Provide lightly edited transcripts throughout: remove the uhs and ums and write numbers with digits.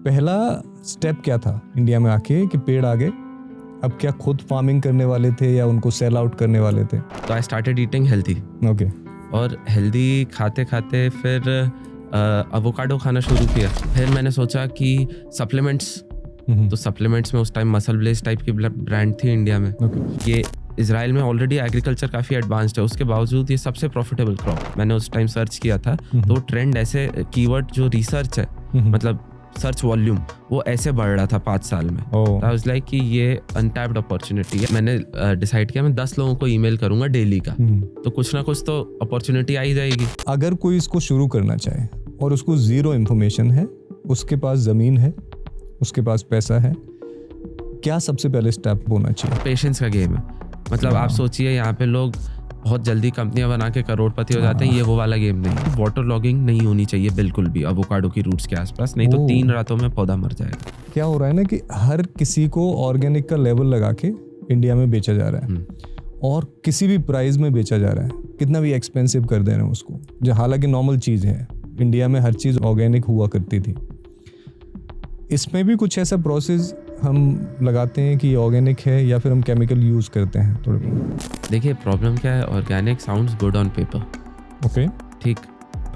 पहला स्टेप क्या था इंडिया में आके कि पेड़ आ गए, अब क्या खुद फार्मिंग करने वाले थे या उनको सेल आउट करने वाले थे? तो I started eating healthy. Okay. और हेल्दी खाते खाते फिर एवोकाडो खाना शुरू किया। फिर मैंने सोचा कि सप्लीमेंट्स, तो सप्लीमेंट्स में उस टाइम मसल ब्लेज टाइप की ब्रांड थी इंडिया में। ये इजराइल में ऑलरेडी एग्रीकल्चर काफ़ी एडवांस्ड है, उसके बावजूद ये सबसे प्रॉफिट क्रॉप। मैंने उस टाइम सर्च किया था तो ट्रेंड ऐसे कीवर्ड जो रिसर्च है, मतलब सर्च वॉल्यूम, वो ऐसे बढ़ रहा था 5 साल में। तो आई वाज लाइक कि ये अनटैप्ड अपॉर्चुनिटी है। मैंने डिसाइड किया मैं 10 लोगों को ईमेल करूंगा डेली का, तो कुछ ना कुछ तो अपॉर्चुनिटी आ ही जाएगी। अगर कोई इसको शुरू करना चाहे और उसको जीरो इन्फॉर्मेशन है, उसके पास ज़मीन है, उसके पास पैसा है, क्या सबसे पहले स्टेप होना चाहिए? पेशेंस का गेम है। मतलब आप सोचिए यहाँ पे लोग बहुत जल्दी कंपनियां बना के करोड़पति हो जाते हैं, ये वो वाला गेम नहीं है। वाटर लॉगिंग नहीं होनी चाहिए बिल्कुल भी एवोकाडो की रूट्स के आसपास, नहीं तो 3 रातों में पौधा मर जाएगा। क्या हो रहा है ना कि हर किसी को ऑर्गेनिक का लेवल लगा के इंडिया में बेचा जा रहा है और किसी भी प्राइस में बेचा जा रहा है, कितना भी एक्सपेंसिव कर दे रहे हैं उसको, जो हालांकि नॉर्मल चीज़ है। इंडिया में हर चीज़ ऑर्गेनिक हुआ करती थी। इसमें भी कुछ ऐसा प्रोसेस हम लगाते हैं कि ऑर्गेनिक है या फिर हम केमिकल यूज़ करते हैं थोड़े बहुत? देखिए प्रॉब्लम क्या है, organic sounds good on paper, okay, ठीक,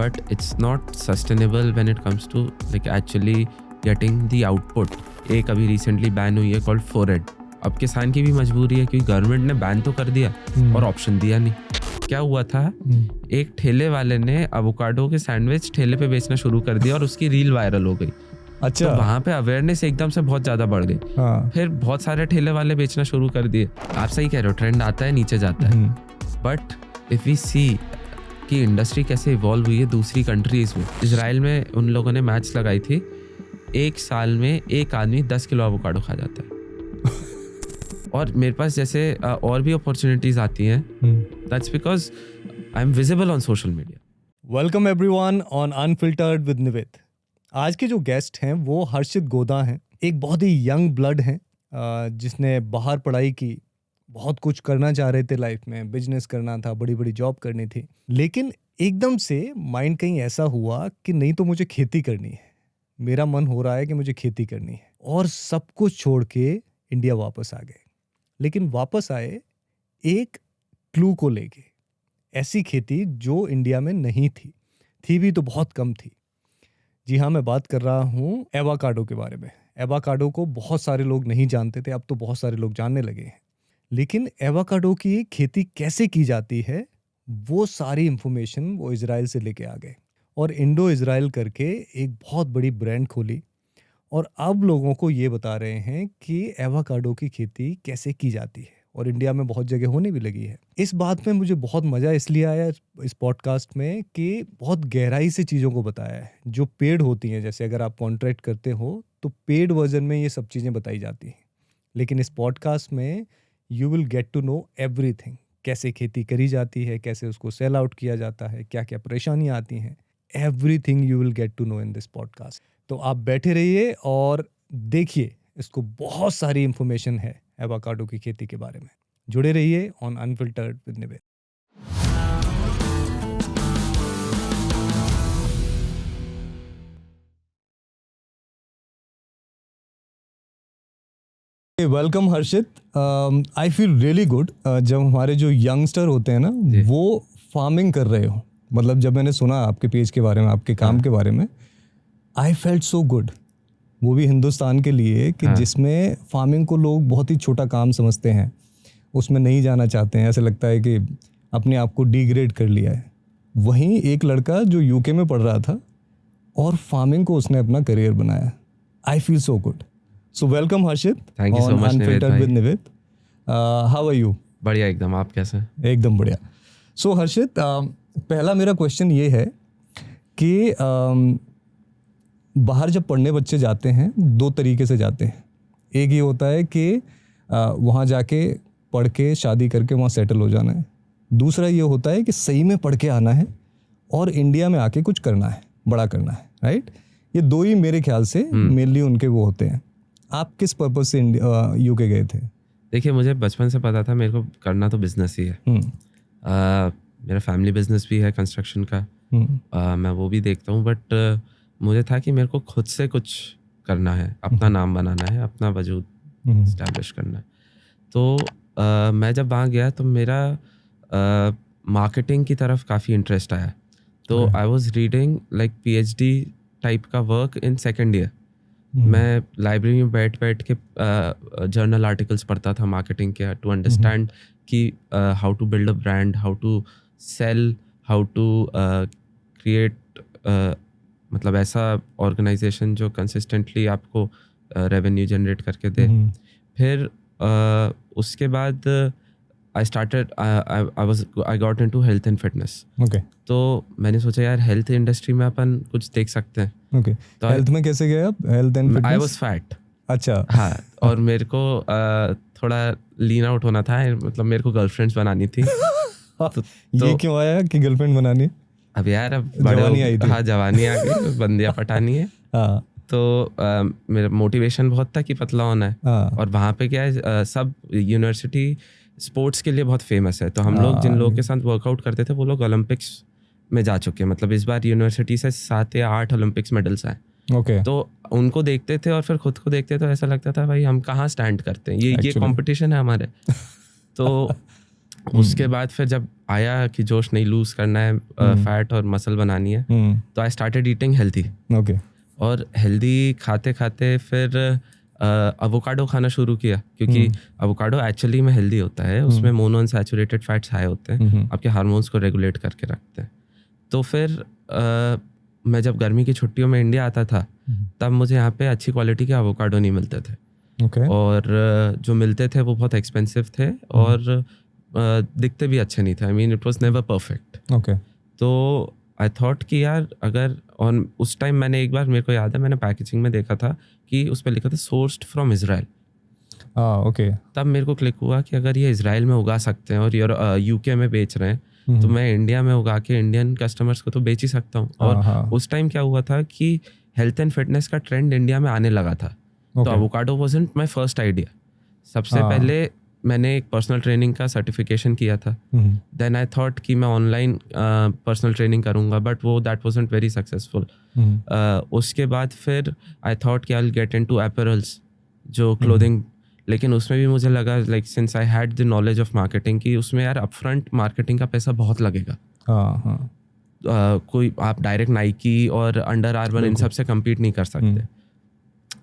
but it's not sustainable when it comes to like actually getting the output. एक अभी रिसेंटली बैन हुई है कॉल्ड फोरेड। अब किसान की भी मजबूरी है क्योंकि गवर्नमेंट ने बैन तो कर दिया और ऑप्शन दिया नहीं। क्या हुआ था, एक ठेले वाले ने एवोकाडो के सैंडविच ठेले पे बेचना शुरू कर दिया और उसकी रील वायरल हो गई। अच्छा, तो वहाँ पे अवेयरनेस एकदम से बहुत ज़्यादा बढ़ गई। फिर बहुत सारे ठेले वाले बेचना शुरू कर दिए। आप सही कह रहे हो, ट्रेंड आता है नीचे जाता है, बट इफ़ वी सी कि इंडस्ट्री कैसे इवॉल्व हुई है दूसरी कंट्रीज में। इजराइल में उन लोगों ने मैच लगाई थी, 1 साल में एक आदमी 10 किलो एवोकाडो खा जाता है। और मेरे पास जैसे और भी अपॉर्चुनिटीज आती हैं, that's because I am visible on social media. Welcome everyone on unfiltered with Nived. आज के जो गेस्ट हैं वो हर्षित गोदा हैं। एक बहुत ही यंग ब्लड हैं जिसने बाहर पढ़ाई की, बहुत कुछ करना चाह रहे थे लाइफ में, बिजनेस करना था, बड़ी बड़ी जॉब करनी थी, लेकिन एकदम से माइंड कहीं ऐसा हुआ कि नहीं तो मुझे खेती करनी है, मेरा मन हो रहा है कि मुझे खेती करनी है, और सब कुछ छोड़ के इंडिया वापस आ गए। लेकिन वापस आए एक क्लू को लेके, ऐसी खेती जो इंडिया में नहीं थी भी तो बहुत कम थी। जी हाँ, मैं बात कर रहा हूँ एवोकाडो के बारे में। एवोकाडो को बहुत सारे लोग नहीं जानते थे, अब तो बहुत सारे लोग जानने लगे हैं। लेकिन एवोकाडो की खेती कैसे की जाती है, वो सारी इंफॉर्मेशन वो इजराइल से लेके आ गए और इंडो इजराइल करके एक बहुत बड़ी ब्रांड खोली और अब लोगों को ये बता रहे हैं कि एवोकाडो की खेती कैसे की जाती है, और इंडिया में बहुत जगह होने भी लगी है। इस बात में मुझे बहुत मज़ा इसलिए आया इस पॉडकास्ट में कि बहुत गहराई से चीज़ों को बताया है। जो पेड होती हैं, जैसे अगर आप कॉन्ट्रैक्ट करते हो तो पेड वर्जन में ये सब चीज़ें बताई जाती हैं, लेकिन इस पॉडकास्ट में you will get to know everything. कैसे खेती करी जाती है, कैसे उसको सेल आउट किया जाता है, क्या क्या परेशानियाँ आती हैं, everything you will get to know in this podcast. तो आप बैठे रहिए और देखिए, इसको बहुत सारी इंफॉर्मेशन है एवोकाडो की खेती के बारे में। जुड़े रहिए on unfiltered with निवेद। Welcome Harshit. I feel really good जब हमारे जो यंगस्टर होते हैं ना वो फार्मिंग कर रहे हो। मतलब जब मैंने सुना आपके पेज के बारे में, आपके काम के बारे में, आई फेल्ट सो गुड। वो भी हिंदुस्तान के लिए कि जिसमें फार्मिंग को लोग बहुत ही छोटा काम समझते हैं, उसमें नहीं जाना चाहते हैं, ऐसे लगता है कि अपने आप को डिग्रेड कर लिया है। वहीं एक लड़का जो यूके में पढ़ रहा था और फार्मिंग को उसने अपना करियर बनाया। I feel so good. So welcome Harshit on unfiltered with Nived. How are you? बढ़िया एकदम, आप कैसे? एकदम बढ़िया। सो हर्षित, पहला मेरा क्वेश्चन ये है कि बाहर जब पढ़ने बच्चे जाते हैं 2 तरीके से जाते हैं। एक ये होता है कि वहाँ जाके पढ़ के शादी करके वहाँ सेटल हो जाना है। दूसरा ये होता है कि सही में पढ़ के आना है और इंडिया में आके कुछ करना है, बड़ा करना है, राइट? ये 2 ही मेरे ख्याल से मेनली उनके वो होते हैं। आप किस पर्पज से यूके गए थे? देखिए, मुझे बचपन से पता था मेरे को करना तो बिजनेस ही है। मेरा फैमिली बिजनेस भी है कंस्ट्रक्शन का, मैं वो भी देखता हूँ, बट मुझे था कि मेरे को खुद से कुछ करना है, अपना नाम बनाना है, अपना वजूद इस्टेब्लिश करना है। तो मैं जब वहाँ गया तो मेरा मार्केटिंग की तरफ काफ़ी इंटरेस्ट आया। तो I was reading like PhD type का वर्क इन सेकेंड ईयर। मैं लाइब्रेरी में बैठ के जर्नल आर्टिकल्स पढ़ता था मार्केटिंग के, टू अंडरस्टैंड कि how to build a brand, how to sell, how to create मतलब ऐसा ऑर्गेनाइजेशन जो कंसिस्टेंटली आपको रेवेन्यू जनरेट करके दे। फिर उसके बाद I got into health and fitness. तो मैंने सोचा यार हेल्थ इंडस्ट्री में अपन कुछ देख सकते हैं। तो हेल्थ में कैसे गए आप? Health and fitness? I was fat. अच्छा। हाँ, और मेरे को थोड़ा लीन आउट होना था, मतलब मेरे को गर्लफ्रेंड्स बनानी थी। तो ये क्यों आया कि गर्लफ्रेंड बनानी है? अब यार अब जवानी आई थी। हाँ, जवानी आ गई, बंदियाँ पटानी है। तो मेरा मोटिवेशन बहुत था कि पतला होना है। और वहाँ पे क्या है, सब यूनिवर्सिटी स्पोर्ट्स के लिए बहुत फेमस है। तो हम लोग जिन लोगों के साथ वर्कआउट करते थे वो लोग ओलंपिक्स में जा चुके हैं। मतलब इस बार यूनिवर्सिटी से 7 या 8 ओलंपिक्स मेडल्स आए। तो उनको देखते थे और फिर खुद को देखते तो ऐसा लगता था भाई हम कहाँ स्टैंड करते हैं, ये कंपटीशन है हमारे। तो उसके बाद फिर जब आया कि जोश नहीं लूज करना है, फैट और मसल बनानी है, तो आई स्टार्टेड ईटिंग हेल्दी। और हेल्दी खाते खाते फिर एवोकाडो खाना शुरू किया, क्योंकि एवोकाडो एक्चुअली में हेल्दी होता है। उसमें मोनोअनसैचुरेटेड फैट्स हाई होते हैं, आपके हार्मोन्स को रेगुलेट करके रखते हैं। तो फिर मैं जब गर्मी की छुट्टियों में इंडिया आता था तब मुझे यहाँ पे अच्छी क्वालिटी के एवोकाडो नहीं मिलते थे। और जो मिलते थे वो बहुत एक्सपेंसिव थे और दिखते भी अच्छे नहीं थे। I mean it was never perfect. तो आई थॉट कि यार अगर, और उस टाइम मैंने एक बार, मेरे को याद है मैंने पैकेजिंग में देखा था कि उस पर लिखा था सोर्स्ड फ्रॉम इजराइल। तब मेरे को क्लिक हुआ कि अगर ये इजराइल में उगा सकते हैं और यूके में बेच रहे हैं, तो मैं इंडिया में उगा के इंडियन कस्टमर्स को तो बेच ही सकता हूँ। और उस टाइम क्या हुआ था कि हेल्थ एंड फिटनेस का ट्रेंड इंडिया में आने लगा था। तो avocado wasn't my first idea. सबसे पहले मैंने एक पर्सनल ट्रेनिंग का सर्टिफिकेशन किया था। देन आई थॉट कि मैं ऑनलाइन पर्सनल ट्रेनिंग करूँगा, बट वो दैट वाजंट वेरी सक्सेसफुल। उसके बाद फिर आई थॉट कि I will get into apparels, जो क्लोथिंग। लेकिन उसमें भी मुझे लगा like since I had the knowledge of marketing कि उसमें यार अपफ्रंट मार्केटिंग का पैसा बहुत लगेगा। कोई आप डायरेक्ट नाइकी और अंडर आर्मर इन सब से कम्पीट नहीं कर सकते।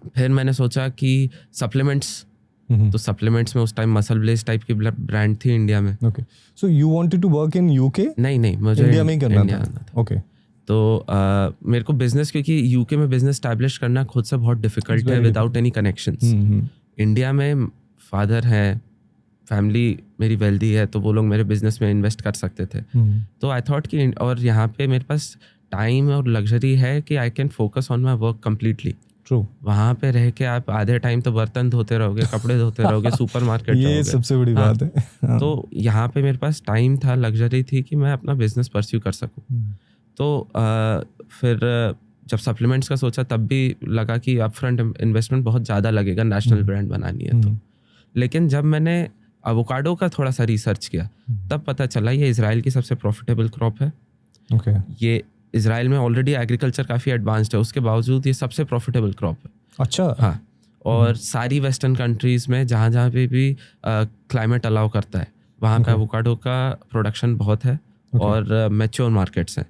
फिर मैंने सोचा कि सप्लीमेंट्स, तो सप्लीमेंट्स में उस टाइम मसल ब्लेज टाइप की ब्रांड थी इंडिया में। So you wanted to work in UK? नहीं, मुझे इंडिया में ही करना था। तो मेरे को बिजनेस, क्योंकि यूके में बिजनेस स्टैब्लिश करना खुद से बहुत डिफिकल्ट है विदाउट एनी कनेक्शंस। इंडिया में फादर है, फैमिली मेरी वेल्दी है, तो वो लोग मेरे बिजनेस में इन्वेस्ट कर सकते थे। तो आई थॉट कि, और यहाँ पे मेरे पास टाइम और लग्जरी है कि I can focus on my work completely. वहाँ पे रह के आप आधे टाइम तो बर्तन धोते रहोगे, कपड़े धोते रहोगे, सुपरमार्केट ये सबसे बड़ी बात है। तो यहाँ पे मेरे पास टाइम था, लग्जरी थी कि मैं अपना बिजनेस परस्यू कर सकूँ। तो फिर जब सप्लीमेंट्स का सोचा तब भी लगा कि अपफ्रंट इन्वेस्टमेंट बहुत ज़्यादा लगेगा, नेशनल ब्रांड बनानी है तो। लेकिन जब मैंने एवोकाडो का थोड़ा सा रिसर्च किया तब पता चला ये इजराइल की सबसे प्रॉफिटेबल क्रॉप है। ये इजराइल में ऑलरेडी एग्रीकल्चर काफ़ी एडवांस्ड है, उसके बावजूद ये सबसे प्रॉफिटेबल क्रॉप है। अच्छा। हाँ, और सारी वेस्टर्न कंट्रीज़ में जहाँ पे भी क्लाइमेट अलाउ करता है वहाँ पे एवोकाडो का प्रोडक्शन बहुत है और मैच्योर मार्केट्स हैं।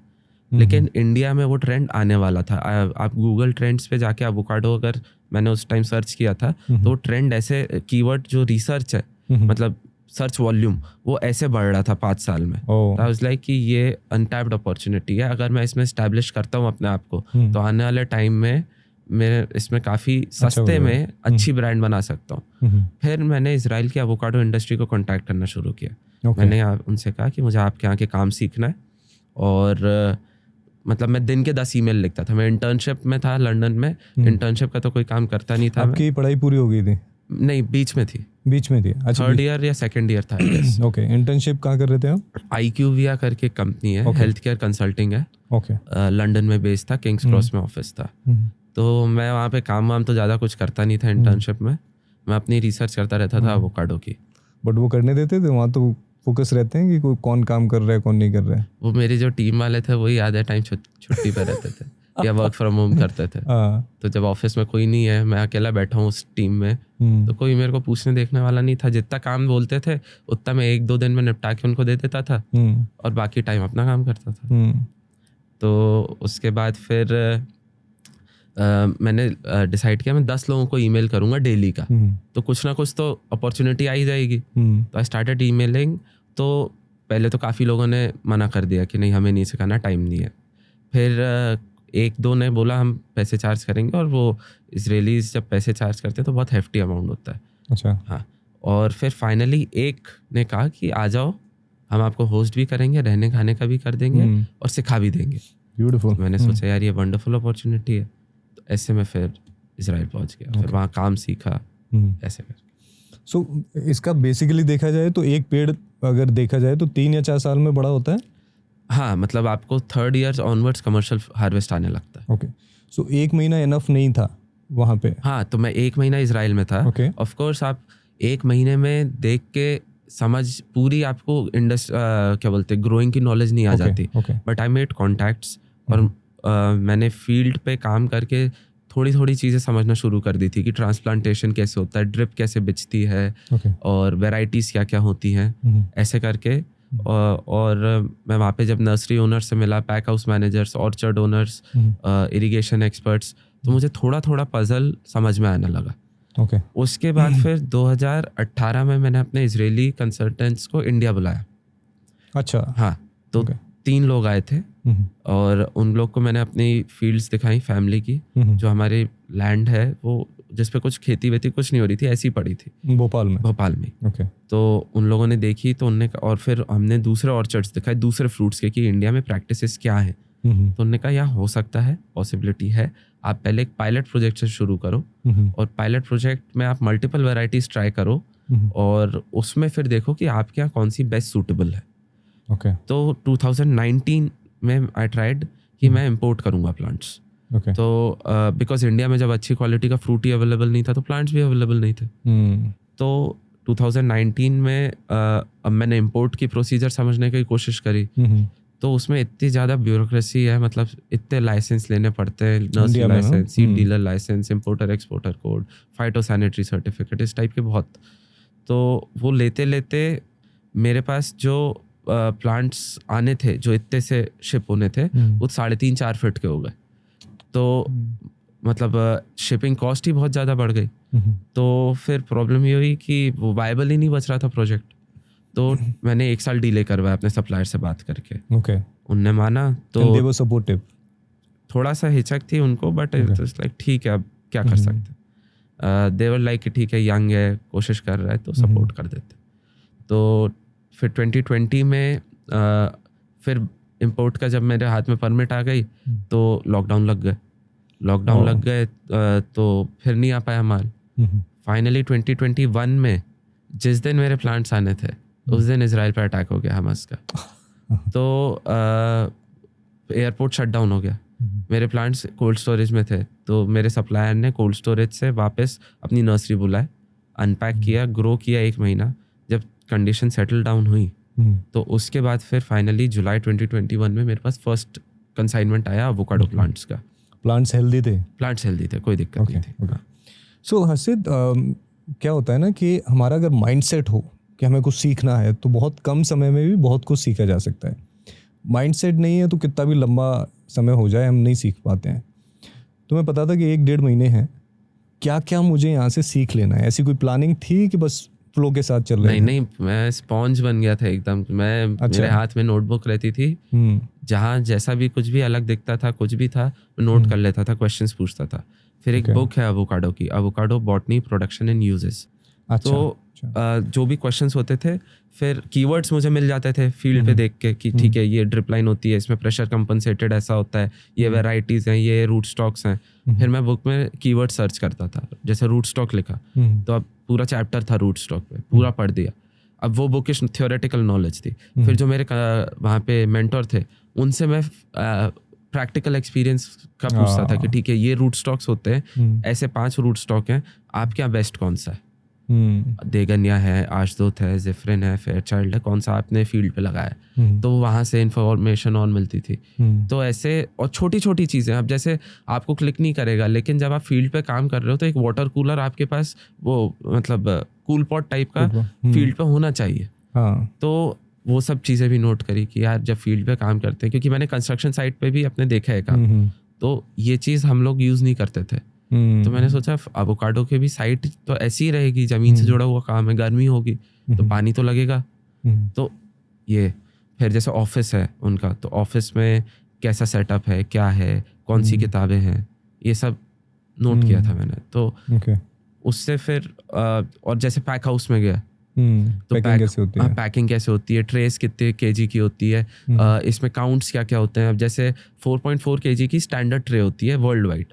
लेकिन इंडिया में वो ट्रेंड आने वाला था। आप गूगल ट्रेंड्स पे जाके एवोकाडो, अगर मैंने उस टाइम सर्च किया था तो ट्रेंड ऐसे, कीवर्ड जो रिसर्च है मतलब सर्च वॉल्यूम, वो ऐसे बढ़ रहा था 5 साल में। आई वाज लाइक कि ये अनटैप्ड अपॉर्चुनिटी है, अगर मैं इसमें एस्टैब्लिश करता हूँ अपने आप को तो आने वाले टाइम में मेरे इसमें काफ़ी सस्ते में अच्छी ब्रांड बना सकता हूँ। फिर मैंने इजराइल की एवोकाडो इंडस्ट्री को कॉन्टैक्ट करना शुरू किया। मैंने उनसे कहा कि मुझे आपके यहाँ के काम सीखना है, और मतलब मैं दिन के 10 ईमेल लिखता था। मैं इंटर्नशिप में था लंदन में, इंटर्नशिप का तो कोई काम करता नहीं था। आपकी पढ़ाई पूरी हो गई थी? नहीं, बीच में थी। अच्छा, 3rd ईयर या 2nd ईयर था। ओके। इंटर्नशिप कहाँ कर रहे थे आप? IQVIA करके कंपनी है, हेल्थ केयर कंसल्टिंग है। लंदन में बेस था, किंग्स क्रॉस में ऑफिस था। तो मैं वहाँ पे काम वाम तो ज़्यादा कुछ करता नहीं था इंटर्नशिप में, मैं अपनी रिसर्च करता रहता था एवोकाडो की। बट वो करने देते थे वहाँ? तो फोकस रहते हैं कि कोई कौन काम कर रहा है कौन नहीं कर रहा है? वो मेरी जो टीम वाले थे वही आधे टाइम छुट्टी पर रहते थे। या वर्क फ्रॉम होम करते थे। तो जब ऑफिस में कोई नहीं है, मैं अकेला बैठा हूँ उस टीम में, तो कोई मेरे को पूछने देखने वाला नहीं था। जितना काम बोलते थे उतना मैं 1-2 दिन में निपटा के उनको दे देता था और बाकी टाइम अपना काम करता था। तो उसके बाद फिर मैंने डिसाइड किया मैं 10 लोगों को ईमेल करूंगा डेली का, तो कुछ ना कुछ तो अपॉर्चुनिटी आ ही जाएगी। तो आई स्टार्टेड ईमेलिंग। तो पहले तो काफ़ी लोगों ने मना कर दिया कि नहीं हमें नहीं सिखाना, टाइम नहीं है। फिर 1-2 ने बोला हम पैसे चार्ज करेंगे, और वो इसराइलीज जब पैसे चार्ज करते हैं तो बहुत हेफ्टी अमाउंट होता है। अच्छा। हाँ, और फिर फाइनली एक ने कहा कि आ जाओ, हम आपको होस्ट भी करेंगे, रहने खाने का भी कर देंगे और सिखा भी देंगे। ब्यूटीफुल। मैंने सोचा यार ये वंडरफुल अपॉर्चुनिटी है। तो ऐसे में फिर इजराइल पहुंच गया, फिर वहाँ काम सीखा ऐसे कर। सो इसका बेसिकली देखा जाए तो एक पेड़ अगर देखा जाए तो 3 या 4 साल में बड़ा होता है। हाँ, मतलब आपको 3rd year onwards commercial harvest आने लगता है। ओके, सो 1 महीना इनफ नहीं था वहाँ पे। हाँ, तो मैं 1 महीना इजराइल में था। ऑफ कोर्स आप 1 महीने में देख के समझ पूरी आपको क्या बोलते हैं ग्रोइंग की नॉलेज नहीं आ जाती, बट आई मेड कॉन्टैक्ट्स और मैंने फील्ड पे काम करके थोड़ी थोड़ी चीज़ें समझना शुरू कर दी थी कि ट्रांसप्लांटेशन कैसे होता है, ड्रिप कैसे बिचती है, और वेराइटीज़ क्या क्या होती हैं, ऐसे करके। और मैं वहाँ पे जब नर्सरी ओनर से मिला, pack house managers, orchard owners, irrigation experts, तो मुझे थोड़ा थोड़ा पजल समझ में आने लगा। उसके बाद फिर 2018 में मैंने अपने इजरायली कंसल्टेंट्स को इंडिया बुलाया। अच्छा। हाँ, तो 3 लोग आए थे और उन लोग को मैंने अपनी फील्ड्स दिखाई फैमिली की, जो हमारी लैंड है वो जिस पे कुछ खेती वेती कुछ नहीं हो रही थी, ऐसी पड़ी थी भोपाल में। तो उन लोगों ने देखी, तो उनने, और फिर हमने दूसरे ऑर्चर्ड्स दिखाए दूसरे फ्रूट्स के कि इंडिया में प्रैक्टिसेस क्या है। तो उन्होंने कहा यहाँ हो सकता है, पॉसिबिलिटी है, आप पहले एक पायलट प्रोजेक्ट से शुरू करो और पायलट प्रोजेक्ट में आप मल्टीपल वेराइटीज ट्राई करो और उसमें फिर देखो कि आपके यहाँ कौन सी बेस्ट सूटेबल है। तो 2019 में आई ट्राइड कि मैं इंपोर्ट करूँगा प्लांट्स। तो बिकॉज इंडिया में जब अच्छी क्वालिटी का फ्रूट ही अवेलेबल नहीं था तो प्लांट्स भी अवेलेबल नहीं थे। तो 2019 में अब मैंने इंपोर्ट की प्रोसीजर समझने की कोशिश करी, तो उसमें इतनी ज़्यादा ब्यूरोक्रेसी है, मतलब इतने लाइसेंस लेने पड़ते हैं, nursery licence, seed dealer licence, importer exporter code, phytosanitary certificate, इस टाइप के बहुत। तो वो लेते लेते मेरे पास जो प्लांट्स आने थे जो इतने से शिप होने थे वो 3.5-4 फीट के हो गए। तो मतलब शिपिंग कॉस्ट ही बहुत ज़्यादा बढ़ गई। तो फिर प्रॉब्लम ये हुई कि वो वायबल ही नहीं बच रहा था प्रोजेक्ट। तो मैंने 1 साल डिले करवाया अपने सप्लायर से बात करके। उनने माना, तो सपोर्टिव। थोड़ा सा हिचक थी उनको, बट इट वाज लाइक ठीक है, अब क्या कर सकते। दे वर लाइक ठीक है, यंग है, कोशिश कर रहा है, तो सपोर्ट कर देते। तो फिर 2020 में फिर इंपोर्ट का जब मेरे हाथ में परमिट आ गई तो लॉकडाउन लग गए, तो फिर नहीं आ पाया माल। फाइनली 2021 में जिस दिन मेरे प्लांट्स आने थे उस दिन इजराइल पर अटैक हो गया हमास का। तो एयरपोर्ट शट डाउन हो गया। मेरे प्लांट्स कोल्ड स्टोरेज में थे, तो मेरे सप्लायर ने कोल्ड स्टोरेज से वापस अपनी नर्सरी बुलाए, अनपैक किया, ग्रो किया 1 महीना। जब कंडीशन सेटल डाउन हुई तो उसके बाद फिर फाइनली जुलाई 2021 में मेरे पास फर्स्ट कंसाइनमेंट आया एवोकाडो प्लांट्स का। प्लांट्स हेल्दी थे, कोई दिक्कत नहीं थी। सो हर्षित, क्या होता है ना कि हमारा अगर माइंडसेट हो कि हमें कुछ सीखना है तो बहुत कम समय में भी बहुत कुछ सीखा जा सकता है। माइंडसेट नहीं है तो कितना भी लंबा समय हो जाए हम नहीं सीख पाते हैं। तो मैं पता था कि 1-1.5 महीने हैं, क्या क्या मुझे यहाँ से सीख लेना है। ऐसी कोई प्लानिंग थी कि बस फ्लो के साथ चल रहे? नहीं, मैं स्पॉन्ज बन गया था एकदम। मेरे हाथ में नोटबुक रहती थी, जहाँ जैसा भी कुछ भी अलग दिखता था, कुछ भी था, मैं नोट कर लेता था, क्वेश्चंस पूछता था। फिर एक बुक है एवोकाडो की, avocado botany, production and uses. तो जो भी क्वेश्चंस होते थे, फिर कीवर्ड्स मुझे मिल जाते थे फील्ड पे देख के कि ठीक है ये ड्रिप लाइन होती है, इसमें प्रेशर कंपनसेटेड ऐसा होता है, ये वेराइटीज हैं, ये रूट स्टॉक्स हैं। फिर मैं बुक में कीवर्ड सर्च करता था, जैसे रूट स्टॉक लिखा तो अब पूरा चैप्टर था रूट स्टॉक पे, पूरा पढ़ दिया। अब वो बुकिश थ्योरेटिकल नॉलेज थी। फिर जो मेरे वहाँ पे मेंटर थे उनसे मैं प्रैक्टिकल एक्सपीरियंस का पूछता था कि ठीक है ये रूट स्टॉक्स होते हैं, ऐसे 5 रूट स्टॉक हैं, आपके यहाँ बेस्ट कौन सा है। देगनिया है, आशदोत है, जिफ्रिन है, फेयरचाइल्ड है, कौन सा आपने फील्ड पे लगाया है, तो वहाँ से इंफॉर्मेशन और मिलती थी। तो ऐसे और छोटी छोटी चीज़ें, अब जैसे आपको क्लिक नहीं करेगा, लेकिन जब आप फील्ड पे काम कर रहे हो तो एक वाटर कूलर आपके पास वो मतलब कूल पॉट टाइप का फील्ड पे होना चाहिए। तो वो सब चीज़ें भी नोट करी कि यार जब फील्ड पे काम करते हैं, क्योंकि मैंने कंस्ट्रक्शन साइट पे भी अपने देखा है काम, तो ये चीज़ हम लोग यूज़ नहीं करते थे। तो मैंने सोचा एवोकाडो के भी साइट तो ऐसी ही रहेगी, ज़मीन से जुड़ा हुआ काम है, गर्मी होगी तो पानी तो लगेगा। तो ये फिर जैसे ऑफिस है उनका, तो ऑफिस में कैसा सेटअप है, क्या है, कौन सी किताबें हैं, ये सब नोट किया था मैंने। तो उससे फिर और जैसे पैक हाउस में गया तो पैकिंग कैसे होती है, ट्रेस कितने केजी की होती है, इसमें काउंट्स क्या क्या होते हैं। अब जैसे 4.4 केजी की स्टैंडर्ड ट्रे होती है वर्ल्ड वाइड,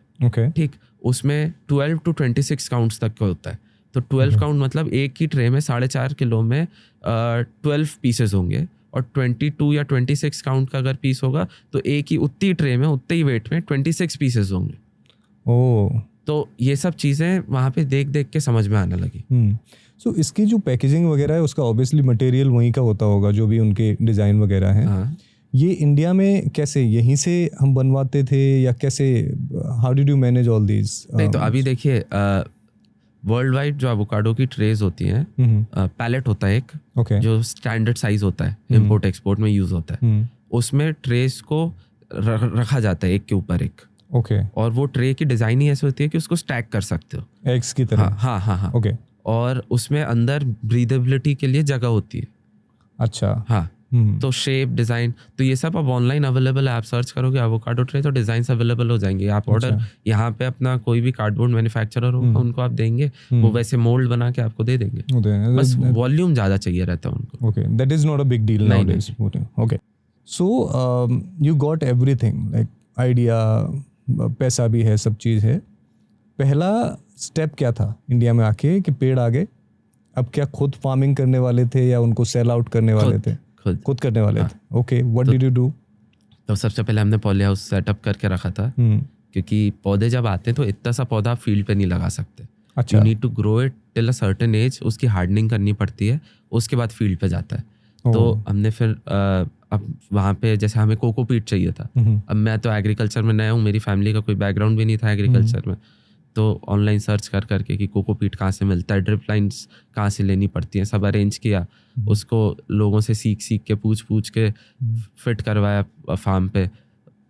ठीक, उसमें 12 to 26 काउंट्स तक का होता है। तो 12 काउंट मतलब एक ही ट्रे में 4.5 किलो में 12 पीसेस होंगे, और 22 या 26 काउंट का अगर पीस होगा तो एक ही उतनी ट्रे में उतने ही वेट में 26 पीसेस होंगे। तो ये सब चीज़ें वहाँ पे देख देख के समझ में आने लगी। सो इसकी जो पैकेजिंग वगैरह है उसका ऑब्वियसली मटेरियल वहीं का होता होगा, जो भी उनके डिज़ाइन वगैरह हैं। हाँ। ये इंडिया में कैसे, यहीं से हम बनवाते थे या कैसे, how did you manage all these? नहीं तो अभी देखिए वर्ल्ड वाइड जो एवोकाडो की ट्रेज होती हैं, पैलेट होता है एक, जो स्टैंडर्ड साइज होता है, इम्पोर्ट एक्सपोर्ट में यूज होता है, उसमें ट्रेस को रखा जाता है एक के ऊपर एक। और वो ट्रे की डिजाइन ही ऐसी होती है कि उसको स्टैक कर सकते हो एग्स की तरह। हाँ। और उसमें अंदर ब्रीदेबिलिटी के लिए जगह होती है। अच्छा। हाँ। तो शेप, डिज़ाइन, तो ये सब अब ऑनलाइन अवेलेबल है। आप सर्च करोगे एवोकाडो ट्रे तो डिज़ाइंस अवेलेबल हो जाएंगे। आप ऑर्डर यहाँ पे अपना कोई भी कार्डबोर्ड मैन्युफैक्चरर होगा, उनको आप देंगे, वो वैसे मोल्ड बना के आपको दे देंगे। बस वॉल्यूम ज़्यादा चाहिए रहता है उनको। Okay, that is not a big deal nowadays. Okay, so you got everything, like idea, पैसा भी है, सब चीज़ है। पहला स्टेप क्या था इंडिया में आके कि पेड़ आ गए? अब क्या खुद फार्मिंग करने वाले थे या उनको सेल आउट करने वाले थे? खुद करने वाले थे। Okay, what did you do? तो सबसे पहले हमने पॉली हाउस सेटअप करके रखा था, क्योंकि पौधे जब आते हैं तो इतना सा पौधा आप फील्ड पे नहीं लगा सकते। अच्छा। You need to grow it till a certain age, उसकी हार्डनिंग करनी पड़ती है, उसके बाद फील्ड पे जाता है। तो हमने फिर अब वहाँ पे जैसे हमें कोकोपीट चाहिए था। अब मैं तो एग्रीकल्चर में नया हूँ, मेरी फैमिली का कोई बैकग्राउंड भी नहीं था एग्रीकल्चर में, तो ऑनलाइन सर्च कर करके कि कोकोपीट कहाँ से मिलता है, ड्रिप लाइन्स कहाँ से लेनी पड़ती हैं, सब अरेंज किया। उसको लोगों से सीख के पूछ के फिट करवाया फार्म पे,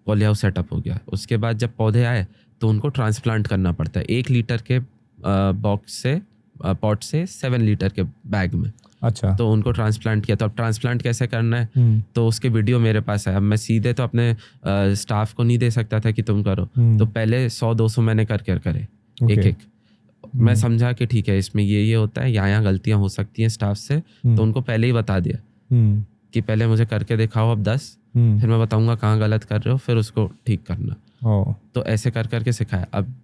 पॉली हाउस सेटअप हो गया। उसके बाद जब पौधे आए तो उनको ट्रांसप्लांट करना पड़ता है 1 लीटर के बॉक्स से, पॉट से 7 लीटर के बैग में। अच्छा। तो उनको ट्रांसप्लांट किया। तो अब ट्रांसप्लांट कैसे करना है तो उसके वीडियो मेरे पास है। अब मैं सीधे तो अपने स्टाफ को नहीं दे सकता था कि तुम करो, तो पहले 100-200 मैंने करके करे एक। मैं समझा कि ठीक है इसमें ये होता है, यहाँ गलतियां हो सकती हैं स्टाफ से, तो उनको पहले ही बता दिया कि पहले मुझे करके दिखाओ अब 10, फिर मैं बताऊंगा कहाँ गलत कर रहे हो, फिर उसको ठीक करना। तो ऐसे कर करके सिखाया। अब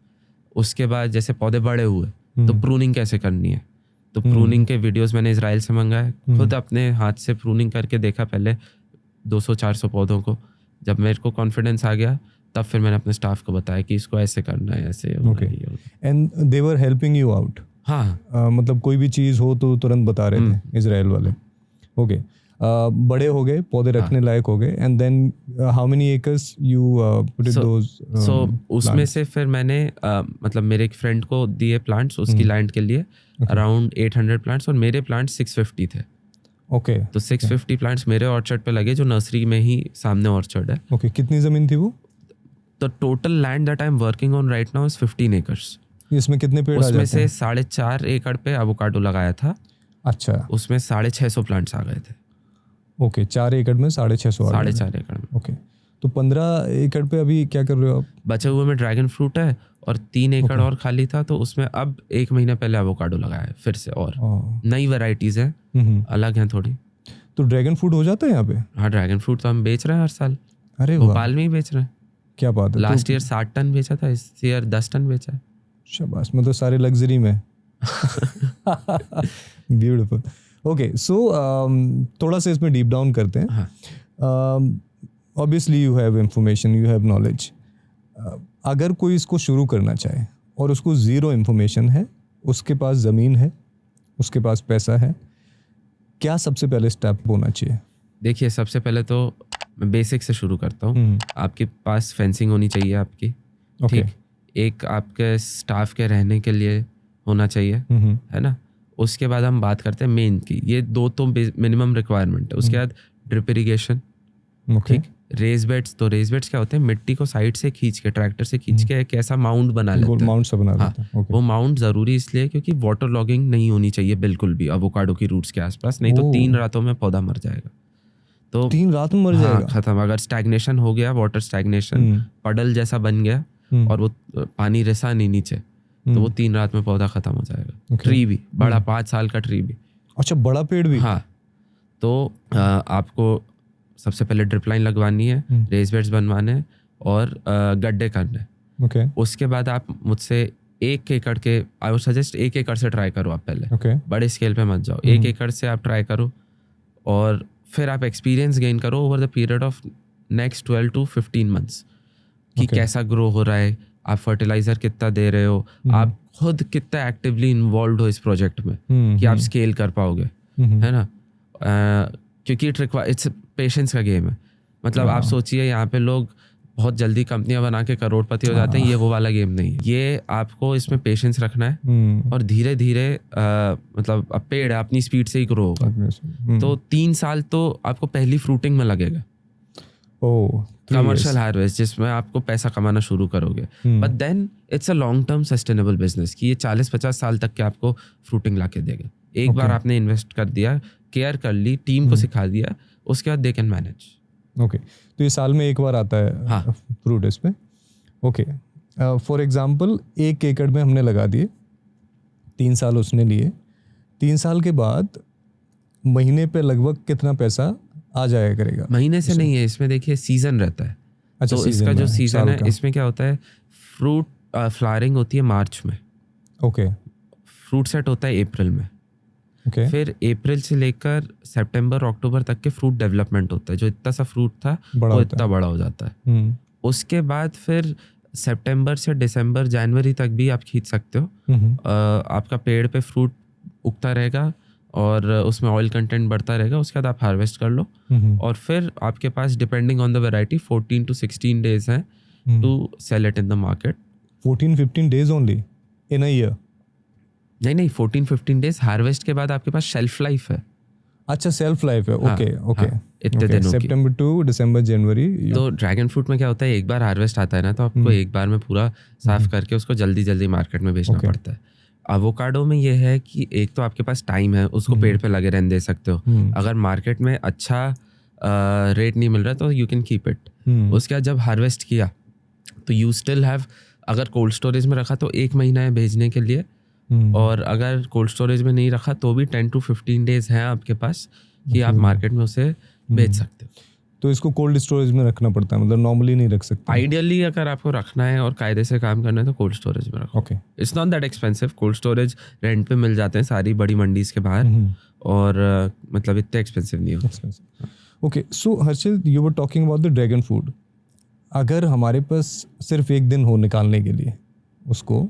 उसके बाद जैसे पौधे बड़े हुए तो प्रूनिंग कैसे करनी है, तो प्रूनिंग के वीडियोस मैंने इजराइल से मंगाए, खुद अपने हाथ से प्रूनिंग करके देखा पहले 200-400 पौधों को। जब मेरे को कॉन्फिडेंस आ गया तब फिर मैंने अपने स्टाफ को बताया कि इसको ऐसे करना है, ऐसे। And they were helping you out? हाँ। मतलब कोई भी चीज़ हो तो तुरंत बता रहे थे इजराइल वाले। ओके, बड़े हो गए, पौधे रखने लायक हो गए, and then how many acres you put it those? So उसमें से फिर मैंने मतलब मेरे एक फ्रेंड को दिए प्लांट्स उसकी लैंड के लिए, अराउंड 800 प्लांट्स, और मेरे प्लांट्स 650 थे। ओके। तो 650 प्लांट्स मेरे ऑर्चर्ड पे लगे, जो नर्सरी में ही सामने ऑर्चर्ड है। ओके, कितनी ज़मीन थी वो? तो total land that I am working on right now is 15 acres. इसमें कितने पेड़ आ जाते हैं? उसमें से 4.5 एकड़ पे एवोकाडो लगाया था। अच्छा। उसमें 650 प्लांट्स आ गए थे। ओके, 4 एकड़ में 650? 4.5 एकड़ में। ओके, तो 15 एकड़ पे अभी क्या कर रहे हो आप? बचे हुए में ड्रैगन फ्रूट है, और 3 एकड़ और खाली था, तो उसमें अब 1 महीने पहले एवोकाडो लगाया है फिर से, और नई वैरायटीज हैं, अलग हैं थोड़ी। तो ड्रैगन फ्रूट हो जाता है यहाँ पे? हाँ, ड्रैगन फ्रूट तो हम बेच रहे हैं हर साल। अरे भोपाल में ही बेच रहे हैं। क्या बात है। लास्ट ईयर 60 टन बेचा था, इस ईयर 10 टन बेचा है। शाबाश, मतलब सारे लग्जरी में। ब्यूटीफुल। ओके, सो थोड़ा सा इसमें डीप डाउन करते हैं। Obviously you have information, you have knowledge. अगर कोई इसको शुरू करना चाहे और उसको ज़ीरो इन्फॉर्मेशन है, उसके पास ज़मीन है, उसके पास पैसा है, क्या सबसे पहले स्टेप होना चाहिए? देखिए, सबसे पहले तो मैं बेसिक से शुरू करता हूँ। आपके पास फेंसिंग होनी चाहिए आपकी, ओके। ठीक। एक आपके स्टाफ के रहने के लिए होना चाहिए, है ना। उसके बाद हम बात करते हैं मेन की, ये 2 तो मिनिमम रिक्वायरमेंट है। उसके बाद ड्रिप इरिगेशन, ठीक। रेज बेड्स, तो रेज बेड्स क्या होते हैं, मिट्टी को साइड से खींच के, ट्रैक्टर से खींच के एक ऐसा माउंट बना लेते हैं। माउंट सा बना हाँ, लेते हैं। वो माउंट जरूरी इसलिए क्योंकि वाटर लॉगिंग नहीं होनी चाहिए बिल्कुल भी एवोकाडो की रूट्स के आसपास, नहीं तो 3 रातों में पौधा मर जाएगा। तो 3 रात में मर जाएगा? खत्म। अगर स्टैग्नेशन हो गया, वाटर स्टैग्नेशन, पडल जैसा बन गया और वो पानी रिसा नहीं नीचे, तो वो 3 रात में पौधा खत्म हो जाएगा। ट्री भी बड़ा 5 साल का ट्री भी। अच्छा, बड़ा पेड़ भी? हाँ। तो आपको सबसे पहले ड्रिप लाइन लगवानी है, रेज बेड्स बनवाने हैं और गड्ढे करने। ओके। उसके बाद आप मुझसे 1 एकड़ के, आई वुड सजेस्ट 1 एकड़ से ट्राई करो आप पहले। ओके। बड़े स्केल पे मत जाओ, 1 एकड़ से आप ट्राई करो और फिर आप एक्सपीरियंस गेन करो over the period of next 12 to 15 months कि कैसा ग्रो हो रहा है, आप फर्टिलाइजर कितना दे रहे हो, आप खुद कितना एक्टिवली इन्वॉल्व हो इस प्रोजेक्ट में कि आप स्केल कर पाओगे, है ना। क्योंकि इट्स पेशेंस का गेम है। मतलब आप सोचिए, यहाँ पे लोग बहुत जल्दी कंपनियां बना के करोड़पति हो जाते हैं, ये वो वाला गेम नहीं है। ये आपको इसमें पेशेंस रखना है और धीरे धीरे मतलब अब पेड़ है, अपनी स्पीड से ही ग्रो होगा। तो 3 साल तो आपको पहली फ्रूटिंग में लगेगा, कमर्शियल हार्वेस्ट, जिसमें आपको पैसा कमाना शुरू करोगे। But then it's a long term sustainable business कि ये 40-50 साल तक के आपको फ्रूटिंग ला के देगा। एक बार आपने इन्वेस्ट कर दिया, केयर कर ली, टीम को सिखा दिया, उसके बाद दे कैन मैनेज। ओके। तो ये साल में एक बार आता है? हाँ, फ्रूट इस पे। ओके। फॉर एग्जांपल 1 एकड़ में हमने लगा दिए, 3 साल उसने लिए, 3 साल के बाद महीने पे लगभग कितना पैसा आ जाया करेगा? महीने से नहीं है, इसमें देखिए सीजन रहता है। अच्छा, तो इसका जो सीजन है, इसमें क्या होता है, फ्रूट फ्लावरिंग होती है मार्च में। ओके। फ्रूट सेट होता है अप्रैल में। Okay. फिर अप्रैल से लेकर सितंबर अक्टूबर तक के फ्रूट डेवलपमेंट होता है। जो इतना सा फ्रूट था वो इतना बड़ा हो जाता है। उसके बाद फिर सितंबर से दिसंबर जनवरी तक भी आप खींच सकते हो। आपका पेड़ पे फ्रूट उगता रहेगा और उसमें ऑयल कंटेंट बढ़ता रहेगा। उसके बाद आप हार्वेस्ट कर लो और फिर आपके पास depending on the variety 14 to 16 days हैं to sell it in the market. 14-15 days only in a year? नहीं, 14-15 डेज हार्वेस्ट के बाद आपके पास शेल्फ लाइफ है। अच्छा, शेल्फ लाइफ है। ओके। इतने दिनों की, सितंबर टू दिसंबर जनवरी। तो ड्रैगन फ्रूट में क्या होता है, एक बार हार्वेस्ट आता है ना, तो आपको एक बार में पूरा साफ करके उसको जल्दी जल्दी मार्केट में बेचना पड़ता है। एवोकाडो में ये है कि एक तो आपके पास टाइम है, उसको पेड़ पे लगे रहने दे सकते हो। अगर मार्केट में अच्छा रेट नहीं मिल रहा तो यू कैन कीप इट। उसके बाद जब हार्वेस्ट किया तो यू स्टिल हैव, अगर कोल्ड स्टोरेज में रखा तो 1 महीना है भेजने के लिए, और अगर कोल्ड स्टोरेज में नहीं रखा तो भी 10 to 15 डेज हैं आपके पास कि आप मार्केट में उसे बेच सकते हो। तो इसको कोल्ड स्टोरेज में रखना पड़ता है, मतलब नॉर्मली नहीं रख सकते? आइडियली अगर आपको रखना है और कायदे से काम करना है तो कोल्ड स्टोरेज में रखो। Okay. It's not that expensive. Cold storage rent पे मिल जाते हैं सारी बड़ी मंडीज के बाहर, और मतलब इतने एक्सपेंसिव नहीं हो। Okay. So Harshit, you were talking about the dragon fruit. अगर हमारे पास सिर्फ 1 दिन हो निकालने के लिए उसको,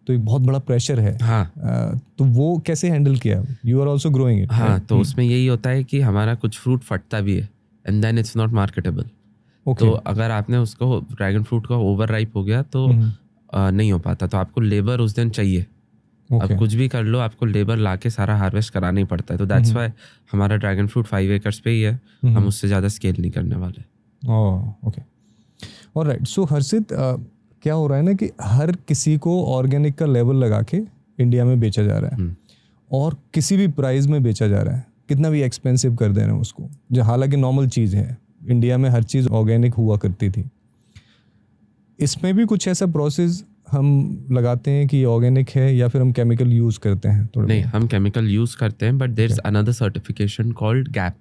तो एक बहुत बड़ा प्रेशर है। हाँ। तो वो कैसे हैंडल किया? You are also growing it. हाँ, तो उसमें यही होता है कि हमारा कुछ फ्रूट फटता भी है and then it's not marketable. तो अगर आपने उसको ड्रैगन फ्रूट का ओवर राइप हो गया तो नहीं हो पाता, तो आपको लेबर उस दिन चाहिए। अब कुछ भी कर लो, आपको लेबर लाके सारा हार्वेस्ट कराना ही पड़ता है। तो दैट्स व्हाई हमारा ड्रैगन फ्रूट 5 एकर्स पे ही है, हम उससे ज़्यादा स्केल नहीं करने वाले। Okay, alright. सो हर्षित, क्या हो रहा है ना कि हर किसी को ऑर्गेनिक का लेबल लगा के इंडिया में बेचा जा रहा है और किसी भी प्राइस में बेचा जा रहा है, कितना भी एक्सपेंसिव कर दे रहे हैं उसको, जो हालांकि नॉर्मल चीज़ है। इंडिया में हर चीज़ ऑर्गेनिक हुआ करती थी। इसमें भी कुछ ऐसा प्रोसेस हम लगाते हैं कि ऑर्गेनिक है, या फिर हम केमिकल यूज़ करते हैं? नहीं, हम केमिकल यूज़ करते हैं, but there is another certification called GAP,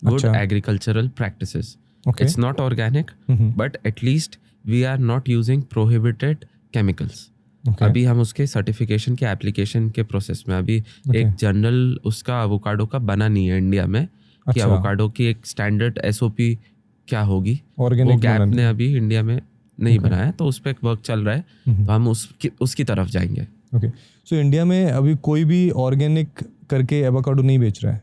good agricultural practices. It's not organic, but at least we are not using prohibited chemicals. अभी हम उसके सर्टिफिकेशन के एप्लीकेशन के प्रोसेस में, अभी एक जर्नल उसका एवोकाडो का बना नहीं है इंडिया में कि एवोकाडो की एक स्टैंडर्ड SOP क्या होगी, वो गैप ने अभी इंडिया में नहीं बनाया, तो उस पर एक वर्क चल रहा है। तो हम उसकी तरफ जाएंगे। ओके। सो इंडिया में अभी कोई भी ऑर्गेनिक करके एवोकाडो नहीं बेच रहा है?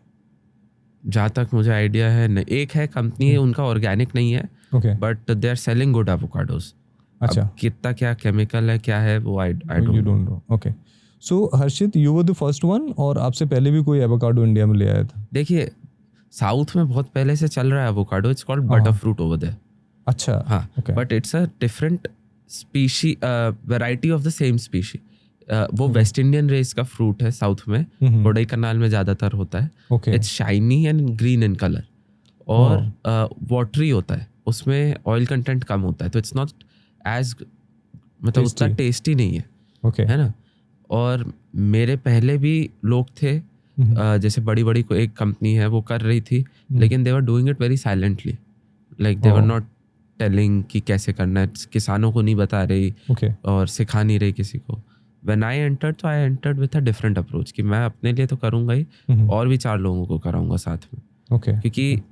जहाँ तक मुझे आइडिया है एक है कंपनी है, उनका ऑर्गेनिक नहीं है, okay, but they are selling good avocados. अच्छा, कितना क्या केमिकल है क्या है वो I you don't know. Okay, so Harshit, you were the first one और आपसे पहले भी कोई एवोकाडो इंडिया में ले आया था? देखिए साउथ में बहुत पहले से चल रहा है avocado, it's called butter fruit over there. अच्छा, हाँ, okay, but it's a different species, variety of the same species. वो वेस्ट इंडियन रेस का फ्रूट है, साउथ में कोडई कनाल में ज़्यादातर होता है। Okay, it's shiny and green in colour और वाटरी होता है, उसमें ऑयल कंटेंट कम होता है, तो इट्स नॉट एज मतलब उतना टेस्टी नहीं है, ओके, है ना। और मेरे पहले भी लोग थे, जैसे बड़ी बड़ी कोई एक कंपनी है वो कर रही थी, लेकिन they were doing it very silently, like they were not telling कि कैसे करना है, किसानों को नहीं बता रही ओके, और सिखा नहीं रही किसी को। व्हेन आई एंटर्ड, तो I entered with a different approach कि मैं अपने लिए तो करूँगा ही, और भी 4 लोगों को कराऊंगा साथ में, ओके, क्योंकि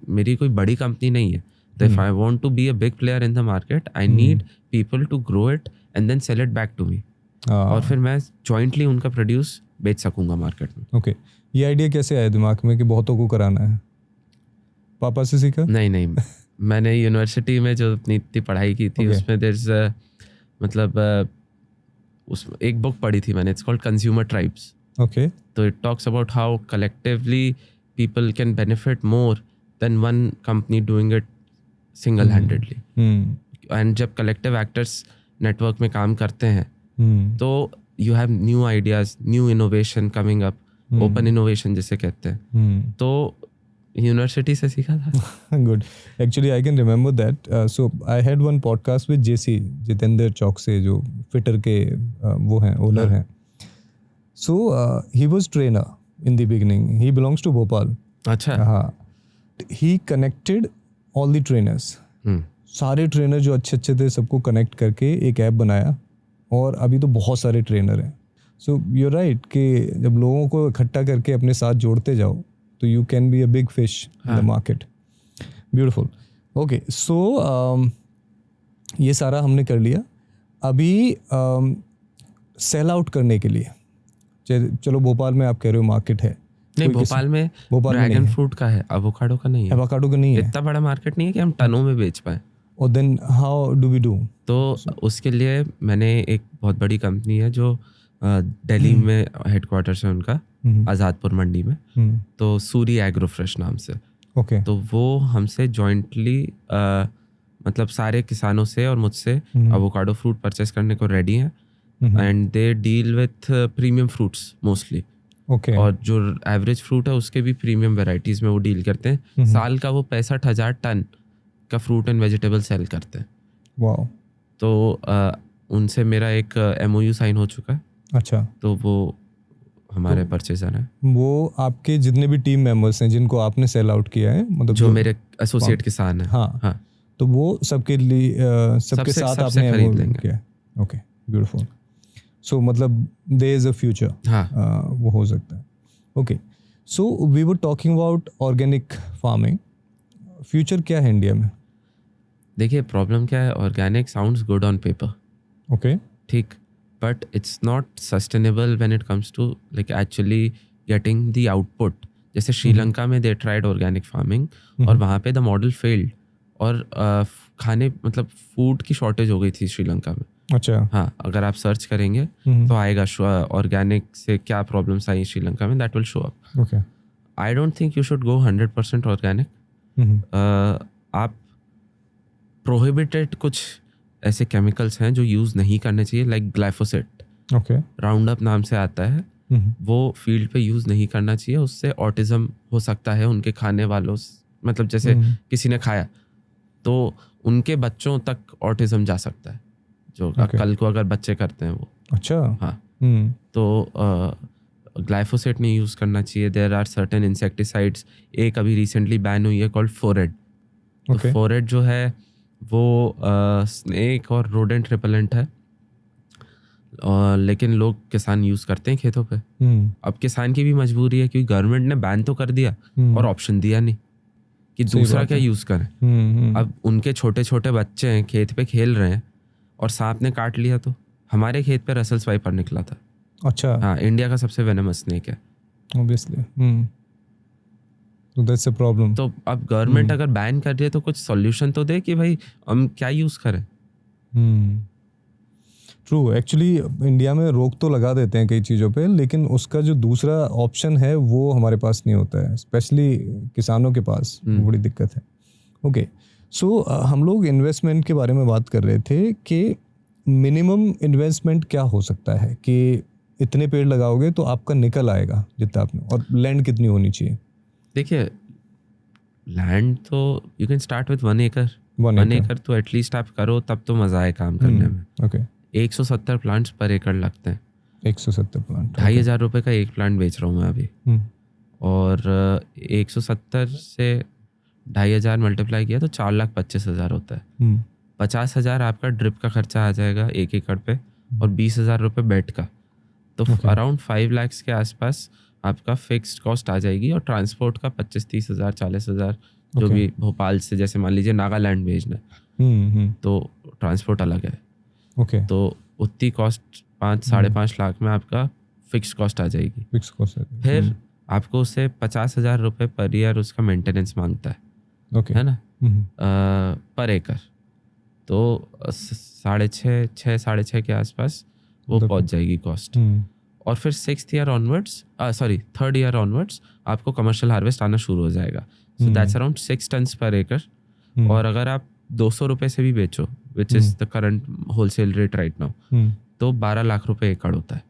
मेरी कोई बड़ी कंपनी नहीं है, तो if I want to be a big player in the market, I need people to grow it and then sell it back to me, और फिर मैं जॉइंटली उनका प्रोड्यूस बेच सकूंगा मार्केट में। ओके, ये आइडिया कैसे आया दिमाग में कि बहुतों को कराना है? पापा से सीखा? नहीं मैंने यूनिवर्सिटी में जो अपनी इतनी पढ़ाई की थी, उसमें देयर इज मतलब उसमें एक बुक पढ़ी थी मैंने, it's called consumer tribes. Okay, तो it talks about how collectively people can benefit more than one company doing it single handedly. And जब कलेक्टिव एक्टर्स नेटवर्क में काम करते हैं, तो you have new ideas, new innovation coming up, open innovation जिसे कहते हैं, तो यूनिवर्सिटी से सीखा था। Good, actually I can remember that. So I had one podcast with J C Jitendra Chouksey, जो फिटर के वो हैं, ओनर हैं। So he was trainer in the beginning, he belongs to Bhopal. अच्छा, हाँ, he connected all the trainers, सारे ट्रेनर जो अच्छे अच्छे थे सबको कनेक्ट करके एक ऐप बनाया, और अभी तो बहुत सारे ट्रेनर हैं। सो यू राइट कि जब लोगों को इकट्ठा करके अपने साथ जोड़ते जाओ तो you can be a big fish in the market. Beautiful. Okay, so ये सारा हमने कर लिया। अभी सेल आउट करने के लिए, चलो भोपाल में आप कह रहे हो मार्केट है नहीं, भोपाल में ड्रैगन फ्रूट का है, एवोकाडो का नहीं है। एवोकाडो का नहीं है, इतना बड़ा मार्केट नहीं है कि हम टनों में बेच पाए। और then how do we do? तो उसके लिए मैंने एक बहुत बड़ी कंपनी है जो दिल्ली में हेडक्वार्टर्स है उनका, आज़ादपुर मंडी में, तो सूरी एग्रो फ्रेश नाम से। ओके, तो वो हमसे जॉइंटली मतलब सारे किसानों से और मुझसे एवोकाडो फ्रूट परचेस करने को रेडी हैं, and they deal with premium fruits mostly. Okay, और जो एवरेज फ्रूट है उसके भी प्रीमियम वेराइटीज़ में वो डील करते हैं। साल का वो 65,000 टन का फ्रूट एंड वेजिटेबल सेल करते हैं। वाओ। तो उनसे मेरा एक MOU साइन हो चुका है। अच्छा, तो वो हमारे परचेजर हैं। वो आपके जितने भी टीम मेंबर्स हैं जिनको आपने सेल आउट किया है, मतलब जो मेरे एसोसिएट किसान हैं, हाँ, तो वो सबके लिए सबके साथ आपने खरीद लेंगे। किया? Okay, beautiful. सो मतलब देयर इज अ फ्यूचर, हाँ, वो हो सकता है। Okay, so we were talking about organic farming. Future क्या है इंडिया में? देखिए प्रॉब्लम क्या है, organic sounds good on paper, okay, ठीक, but it's not sustainable when it comes to like actually getting the output. जैसे श्रीलंका में दे ट्राइड ऑर्गेनिक फार्मिंग, और वहाँ पे द मॉडल फेल्ड, और खाने मतलब फूड की शॉर्टेज हो गई थी श्रीलंका में। अच्छा, हाँ, अगर आप सर्च करेंगे तो आएगा ऑर्गेनिक से क्या प्रॉब्लम्स आई श्रीलंका में, that will show up. Okay, I don't think you should go 100% organic. आप प्रोहिबिटेड कुछ ऐसे केमिकल्स हैं जो यूज़ नहीं करने चाहिए, like glyphosate, okay, round up नाम से आता है, वो फील्ड पे यूज़ नहीं करना चाहिए। उससे ऑटिज्म हो सकता है उनके खाने वालों, मतलब जैसे किसी ने खाया तो उनके बच्चों तक ऑटिज्म जा सकता है, जो कल को अगर बच्चे करते हैं वो। अच्छा, हाँ, तो ग्लाइफोसेट नहीं यूज़ करना चाहिए। देयर आर सर्टेन इंसेक्टिसाइड्स, एक अभी रिसेंटली बैन हुई है कॉल्ड फोरेड। तो फोरेड जो है वो स्नेक और रोडेंट रिपेलेंट है, लेकिन लोग किसान यूज़ करते हैं खेतों पे। अब किसान की भी मजबूरी है, क्योंकि गवर्नमेंट ने बैन तो कर दिया और ऑप्शन दिया नहीं कि दूसरा क्या यूज़ करें। अब उनके छोटे छोटे बच्चे हैं, खेत पे खेल रहे हैं, और सांप ने काट लिया, तो हमारे खेत पे रसल स्वाइपर निकला था। अच्छा, हाँ, इंडिया का सबसे वेनमस स्नेक है। ऑब्वियसली। तो दैट्स अ प्रॉब्लम। तो अब गवर्नमेंट अगर बैन कर रही है तो कुछ सॉल्यूशन तो दे कि भाई हम क्या यूज करें। ट्रू, एक्चुअली इंडिया में रोक तो लगा देते हैं कई चीज़ों पे, लेकिन उसका जो दूसरा ऑप्शन है वो हमारे पास नहीं होता है, स्पेशली किसानों के पास बड़ी दिक्कत है। ओके, सो हम लोग इन्वेस्टमेंट के बारे में बात कर रहे थे कि मिनिमम इन्वेस्टमेंट क्या हो सकता है कि इतने पेड़ लगाओगे तो आपका निकल आएगा जितना आपने, और लैंड कितनी होनी चाहिए? देखिए, लैंड तो यू कैन स्टार्ट विथ 1 एकड़। 1 एकड़ तो एटलीस्ट आप करो तब तो मजा आए काम करने में। ओके, 170 प्लांट्स पर एकड़ लगते हैं। 170 प्लांट, 2,500 रुपये का एक प्लांट बेच रहा हूँ मैं अभी। और 170 से 2,500 मल्टीप्लाई किया तो 4,25,000 होता है। 50,000 आपका ड्रिप का खर्चा आ जाएगा 1 एकड़ पे, और 20,000 रुपये बेड का। तो अराउंड 5 लाख के आसपास आपका फिक्स्ड कॉस्ट आ जाएगी, और ट्रांसपोर्ट का 25-30,000 40,000 जो भी भोपाल से, जैसे मान लीजिए नागालैंड भेजना है तो ट्रांसपोर्ट अलग है। ओके, तो उतनी कॉस्ट 5-5.5 लाख में आपका फिक्स्ड कॉस्ट आ जाएगी। Fix cost. फिर आपको उससे 50,000 रुपये पर ईयर उसका मेंटेनेंस मांगता है, ओके, है ना, पर एकड़। तो 6.5 के आसपास वो पहुंच जाएगी कॉस्ट। और फिर 6th year onwards, 3rd year onwards आपको कमर्शियल हार्वेस्ट आना शुरू हो जाएगा। सो दैट्स अराउंड 6 टन्स पर एकड़। और अगर आप 200 रुपये से भी बेचो, which is the current wholesale rate right now, तो 12 लाख रुपए एकड़ होता है।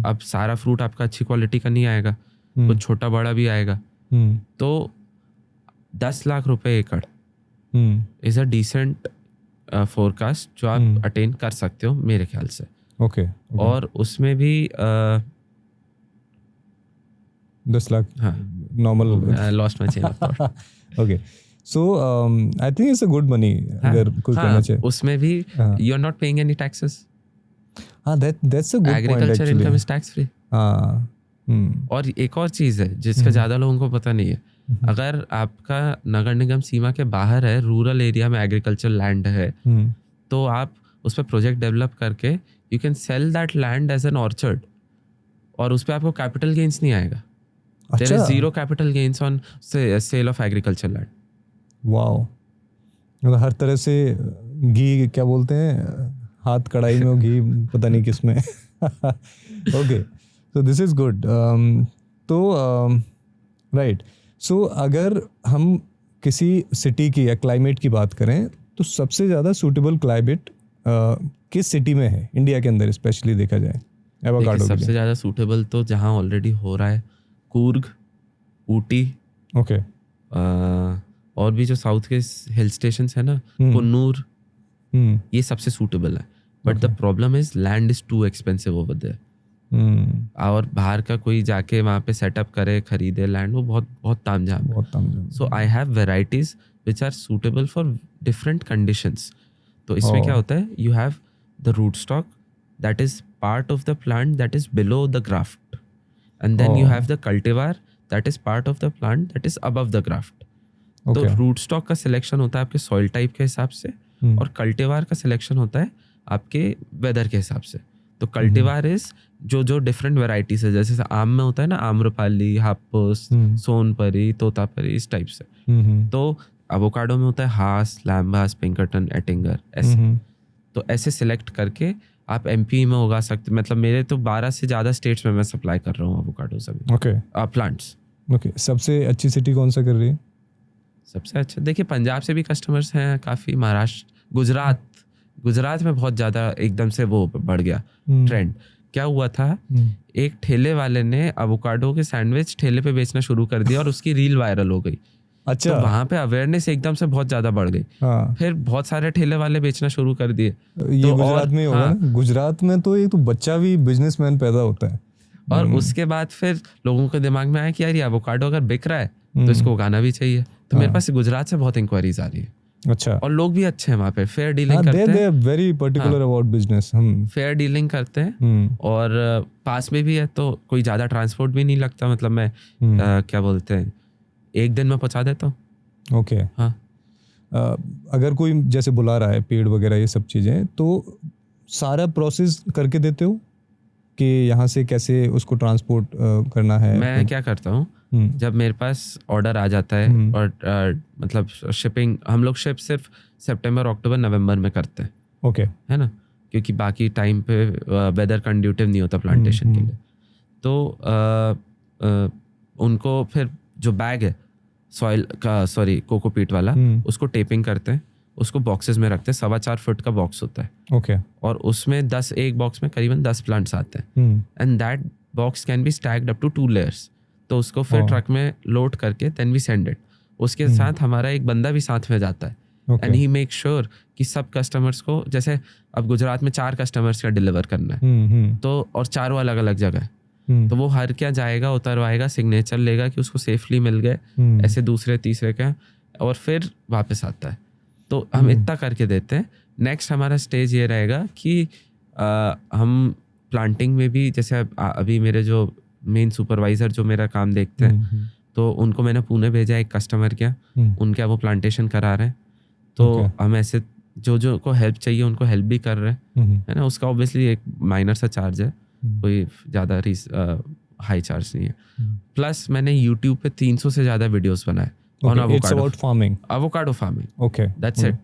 अब सारा फ्रूट आपका अच्छी क्वालिटी का नहीं आएगा, कुछ छोटा बड़ा भी आएगा। तो 10 लाख रुपए एकड़ इज अ डिसेंट फोरकास्ट जो आप अटेन कर सकते हो मेरे ख्याल से। ओके, और उसमें भी 10 लाख हाँ, normal. Lost my chain of thought. Okay, so I think it's a good money अगर कोई करना चाहे। उसमें भी you are not paying any taxes. हाँ, that's a good point agriculture actually. Income is tax free. हाँ, और एक और चीज़ है जिसका ज़्यादा लोगों को पता नहीं है, अगर आपका नगर निगम सीमा के बाहर है, रूरल एरिया में एग्रीकल्चर लैंड है, तो आप उस पर प्रोजेक्ट डेवलप करके you can sell that land as an orchard, और उस पर आपको कैपिटल गेन्स नहीं आएगा। There is 0 capital gains on sale of agriculture land. Wow, मतलब हर तरह से घी, क्या बोलते हैं, हाथ कढ़ाई में और घी पता नहीं किस में। Okay, so this is good. तो राइट, सो अगर हम किसी सिटी की या क्लाइमेट की बात करें तो सबसे ज़्यादा सूटेबल क्लाइमेट किस सिटी में है इंडिया के अंदर, स्पेशली देखा जाए एवोकाडो के लिए? सबसे ज़्यादा सूटेबल तो जहाँ ऑलरेडी हो रहा है, कूर्ग, ऊटी, ओके, और भी जो साउथ के हिल स्टेशंस है ना, कुन्नूर, ये सबसे सूटेबल है। But the problem is land is too expensive over there. और बाहर का कोई जाके वहाँ पे सेटअप करे, खरीदे लैंड, वो बहुत बहुत तामझाम। So I have varieties which are suitable for different conditions. तो इसमें क्या होता है, you have the root stock that is part of the plant that is below the graft, and then you have the cultivar that is part of the plant that is above the graft. तो root stock का selection होता है आपके soil type के हिसाब से, और कल्टिवार का सिलेक्शन होता है आपके वेदर के हिसाब से। तो कल्टिवार इज जो डिफरेंट वेराइटीज है, जैसे आम में होता है ना, आम्रपाली, हापुस, सोनपरी, तोतापरी, इस टाइप से। तो एवोकाडो में होता है हास, लैम्बास, पिंकरटन, एटिंगर, ऐसे। तो ऐसे सिलेक्ट करके आप एमपी में उगा सकते। मतलब मेरे तो 12 से ज़्यादा स्टेट्स में मैं सप्लाई कर रहा हूँ एवोकाडो सभी। Okay, plants. ओके, सबसे अच्छी सिटी कौन सा कर रही है? सबसे अच्छा, देखिए, पंजाब से भी कस्टमर्स हैं काफ़ी, महाराष्ट्र, गुजरात में बहुत ज़्यादा एकदम से वो बढ़ गया ट्रेंड। क्या हुआ था, एक ठेले वाले ने एवोकाडो के सैंडविच ठेले पे बेचना शुरू कर दिया, और उसकी रील वायरल हो गई। अच्छा, तो वहाँ पे अवेयरनेस एकदम से बहुत ज़्यादा बढ़ गई। फिर बहुत सारे ठेले वाले बेचना शुरू कर दिए। ये तो गुजरात में होगा ना? गुजरात में तो एक तो बच्चा भी बिजनेसमैन पैदा होता है। और उसके बाद फिर लोगों के दिमाग में आया कि यार ये एवोकाडो अगर बिक रहा है तो इसको उगाना भी चाहिए। तो मेरे पास गुजरात से बहुत इंक्वायरीज आ रही है। अच्छा, और लोग भी अच्छे हैं वहाँ पे, फेयर डीलिंग करते हैं। they are very particular about business। Fair dealing करते हैं, और पास में भी है तो कोई ज़्यादा ट्रांसपोर्ट भी नहीं लगता। मतलब मैं क्या बोलते हैं, 1 दिन में पहुँचा देता हूँ। ओके, हाँ। अगर कोई जैसे बुला रहा है पेड़ वगैरह ये सब चीज़ें, तो सारा प्रोसेस करके देते हो कि यहाँ से कैसे उसको ट्रांसपोर्ट करना है? मैं क्या करता हूँ, जब मेरे पास ऑर्डर आ जाता है और मतलब शिपिंग हम लोग शिप सिर्फ सितंबर, अक्टूबर, नवंबर में करते हैं, ओके, है ना, क्योंकि बाकी टाइम पे वेदर कंड्यूटिव नहीं होता प्लांटेशन के लिए। तो उनको फिर जो बैग है सॉइल का, सॉरी कोकोपीट वाला, उसको टेपिंग करते हैं, उसको बॉक्सेस में रखते हैं। 4.25 फुट का बॉक्स होता है, ओके, और उसमें एक बॉक्स में करीबन 10 प्लांट्स आते हैं, and that box can be stacked up to 2 layers। तो उसको फिर ट्रक में लोड करके देन वी सेंड इट। उसके साथ हमारा एक बंदा भी साथ में जाता है, एंड ही मेक श्योर कि सब कस्टमर्स को, जैसे अब गुजरात में 4 कस्टमर्स का डिलीवर करना है, तो और चारों अलग अलग जगह है, तो वो हर क्या जाएगा, उतरवाएगा, सिग्नेचर लेगा कि उसको सेफली मिल गए, ऐसे दूसरे तीसरे का, और फिर वापस आता है। तो हम इतना करके देते हैं। नेक्स्ट हमारा स्टेज ये रहेगा कि हम प्लांटिंग में भी, जैसे अभी मेरे जो मेन सुपरवाइजर जो मेरा काम देखते हैं, तो उनको मैंने पुणे भेजा, एक कस्टमर क्या उनके वो प्लांटेशन करा रहे हैं, तो हम ऐसे जो को हेल्प चाहिए उनको हेल्प भी कर रहे हैं, है ना। उसका ऑब्वियसली एक माइनर सा चार्ज है, कोई ज़्यादा हाई चार्ज नहीं है। प्लस मैंने यूट्यूब पे 300 से ज़्यादा वीडियोस बनाए on avocado farming, okay, that's it.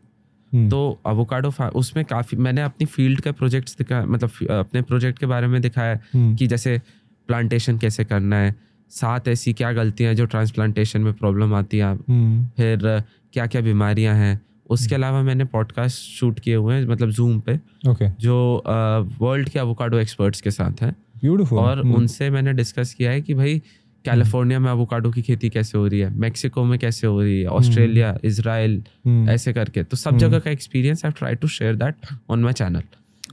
तो एवोकाडो उसमें काफ़ी मैंने अपनी फील्ड के प्रोजेक्ट्स दिखाया, मतलब अपने प्रोजेक्ट के बारे में दिखाया कि जैसे प्लांटेशन कैसे करना है, 7 ऐसी क्या गलतियां हैं जो ट्रांसप्लांटेशन में प्रॉब्लम आती हैं, फिर क्या क्या बीमारियां हैं। उसके अलावा मैंने पॉडकास्ट शूट किए हुए हैं, मतलब जूम पे, जो वर्ल्ड के एवोकाडो एक्सपर्ट्स के साथ हैं, ब्यूटीफुल, और उनसे मैंने डिस्कस किया है कि भाई कैलिफोर्निया में एवोकाडो की खेती कैसे हो रही है, मेक्सिको में कैसे हो रही है, ऑस्ट्रेलिया, इजराइल, ऐसे करके। तो सब जगह का experience I try to share that on my channel.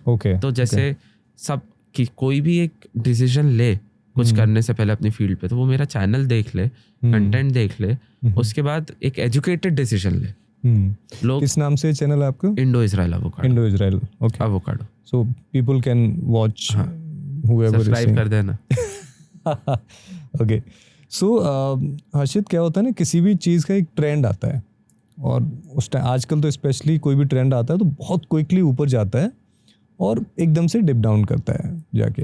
Okay, तो जैसे सब कि कोई भी एक डिसीजन ले कुछ करने से पहले अपनी फील्ड पे, तो वो मेरा चैनल देख ले, कंटेंट देख ले, उसके बाद एक एजुकेटेड डिसीजन ले। लोग, किस नाम से चैनल है आपका? Indo Israel avocado, okay, avocado. So people can watch, whoever is subscribe कर देना। ओके, सो हर्षित, क्या होता है ना, किसी भी चीज़ का एक ट्रेंड आता है, और उस टाइम आजकल तो स्पेशली कोई भी ट्रेंड आता है तो बहुत क्विकली ऊपर जाता है और एकदम से डिप डाउन करता है जाके।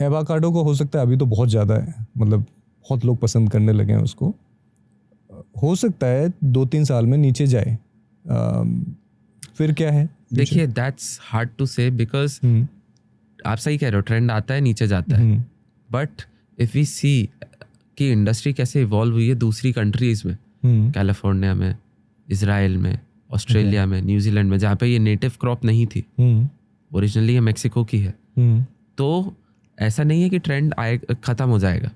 एवोकाडो को हो सकता है अभी तो बहुत ज़्यादा है, मतलब बहुत लोग पसंद करने लगे हैं उसको, हो सकता है 2-3 साल में नीचे जाए, फिर क्या है? देखिए, दैट्स हार्ड टू से, बिकॉज आप सही कह रहे हो, ट्रेंड आता है नीचे जाता है, बट इफ वी सी कि इंडस्ट्री कैसे इवॉल्व हुई है दूसरी कंट्रीज में, कैलिफोर्निया में, इजराइल में, ऑस्ट्रेलिया में, न्यूजीलैंड में, जहाँ पे ये नेटिव क्रॉप नहीं थी, ओरिजिनली ये मेक्सिको की है, तो ऐसा नहीं है कि ट्रेंड खत्म हो जाएगा।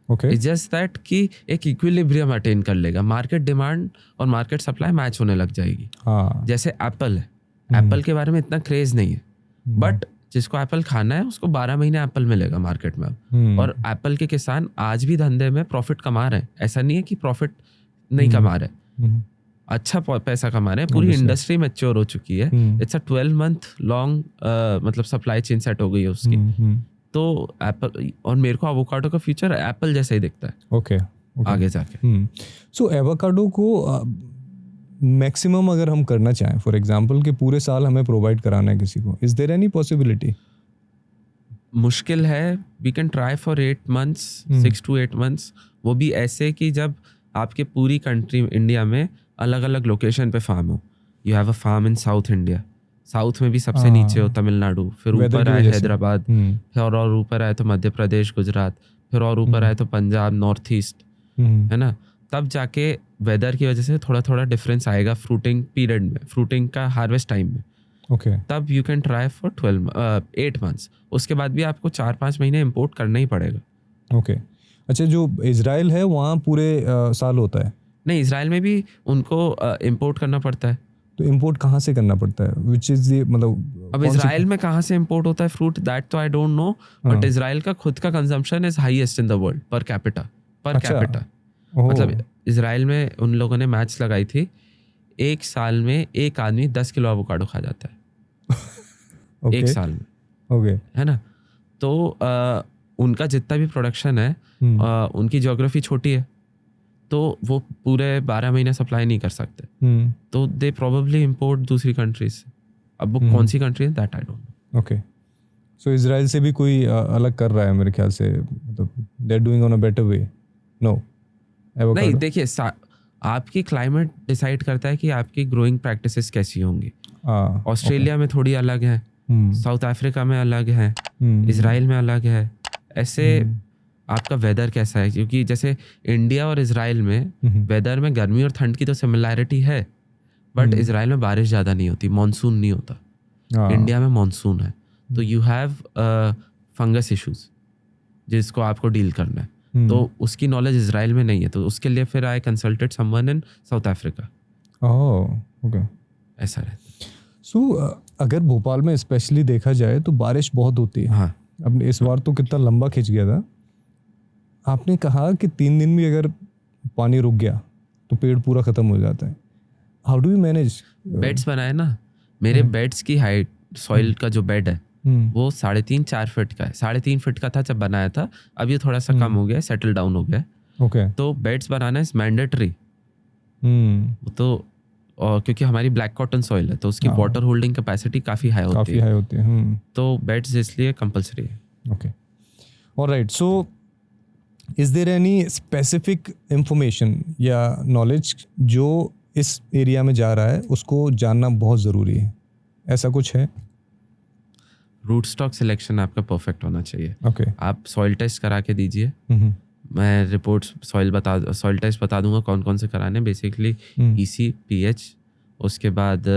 इट्स जस्ट दैट कि एक इक्विलिब्रियम अटेन कर लेगा, मार्केट डिमांड और मार्केट सप्लाई मैच होने लग जाएगी। जैसे एप्पल है, एप्पल के बारे में इतना क्रेज नहीं है, बट जिसको एप्पल खाना है उसको 12 महीने एप्पल मिलेगा मार्केट में, और एप्पल के किसान आज भी धंधे में प्रॉफिट कमा रहे हैं। ऐसा नहीं है कि प्रॉफिट नहीं कमा रहे, अच्छा पैसा कमा रहे हैं, पूरी इंडस्ट्री मैच्योर हो चुकी है। इट्स अ 12 month लॉन्ग, मतलब सप्लाई चेन सेट हो गई है उसकी। तो एप्पल, और मेरे को एवोकाडो का फ्यूचर एप्पल जैसा ही दिखता है, ओके, आगे जाके। सो एवोकाडो को मैक्सिमम अगर हम करना चाहें, फॉर एग्जांपल कि पूरे साल हमें प्रोवाइड कराना है किसी को, इज देयर एनी पॉसिबिलिटी? मुश्किल है, we can try for 8 months, 6 to 8 months। वो भी ऐसे कि जब आपके पूरी कंट्री इंडिया में अलग अलग लोकेशन पे फार्म हो। You have a farm in south India, south में भी सबसे नीचे हो तमिलनाडु, फिर ऊपर आए हैदराबाद, फिर और ऊपर आए तो मध्य प्रदेश, गुजरात, फिर और ऊपर आए तो पंजाब, नॉर्थ ईस्ट, है ना। तब जाके वेदर की वजह से थोड़ा थोड़ा डिफरेंस आएगा फ्रूटिंग पीरियड में, फ्रूटिंग का हार्वेस्ट टाइम में, ओके। तब you can try for 8 months। उसके बाद भी आपको 4-5 महीने इम्पोर्ट करना ही पड़ेगा, ओके। अच्छा, जो इजराइल है वहाँ पूरे साल होता है? नहीं, इजराइल में भी उनको इम्पोर्ट करना पड़ता है। तो इम्पोर्ट कहाँ से करना पड़ता है? विच इज द, मतलब अब इजराइल में कहाँ से इम्पोर्ट होता है फ्रूट, दैट तो I don't know, but Israel का खुद का consumption is highest in the world per capita. मतलब इजराइल में उन लोगों ने मैच लगाई थी, एक साल में एक आदमी 10 किलो एवोकाडो खा जाता है एक साल में, ओके, है ना। तो उनका जितना भी प्रोडक्शन है, उनकी ज्योग्राफी छोटी है, तो वो पूरे 12 महीने सप्लाई नहीं कर सकते, तो दे प्रोबेबली इम्पोर्ट दूसरी कंट्रीज से। अब वो कौन सी कंट्री है that I don't know, okay. So Israel से भी कोई अलग कर रहा है मेरे ख्याल से, मतलब they are doing on a better way? No नहीं, देखिए आपकी क्लाइमेट डिसाइड करता है कि आपकी ग्रोइंग प्रैक्टिसेस कैसी होंगी। ऑस्ट्रेलिया में थोड़ी अलग है, साउथ अफ्रीका में अलग है, इजराइल में अलग है। ऐसे आपका वेदर कैसा है, क्योंकि जैसे इंडिया और इजराइल में वेदर में गर्मी और ठंड की तो सिमिलैरिटी है, बट इजराइल में बारिश ज़्यादा नहीं होती, मानसून नहीं होता। इंडिया में मानसून है, तो यू हैव फंगस इश्यूज जिसको आपको डील करना है। तो उसकी नॉलेज इजराइल में नहीं है, तो उसके लिए फिर I consulted someone in south Africa. Okay, ऐसा है। सो अगर भोपाल में स्पेशली देखा जाए तो बारिश बहुत होती है। हाँ, अब इस बार तो कितना लंबा खिंच गया था। आपने कहा कि 3 दिन भी अगर पानी रुक गया तो पेड़ पूरा खत्म हो जाता है। How do you manage? Beds बनाए ना, मेरे बेड्स की हाइट, सॉइल का जो बेड है वो 3.5-4 फीट का है। 3.5 फीट का था जब बनाया था, अब ये थोड़ा सा कम हो गया, सेटल डाउन हो गया। ओके, तो बेड्स बनाना इज मैंडेटरी। तो और क्योंकि हमारी ब्लैक कॉटन सॉइल है तो उसकी वाटर होल्डिंग कैपेसिटी काफ़ी हाई होती है। तो बेड्स इसलिए कंपलसरी है। Okay, alright. So is there any specific information या नॉलेज जो इस एरिया में जा रहा है उसको जानना बहुत ज़रूरी है? ऐसा कुछ है? रूट स्टॉक सिलेक्शन आपका परफेक्ट होना चाहिए। ओके, आप सॉइल टेस्ट करा के दीजिए। मैं रिपोर्ट्स सॉइल टेस्ट बता दूंगा कौन कौन से कराने। बेसिकली EC, pH, उसके बाद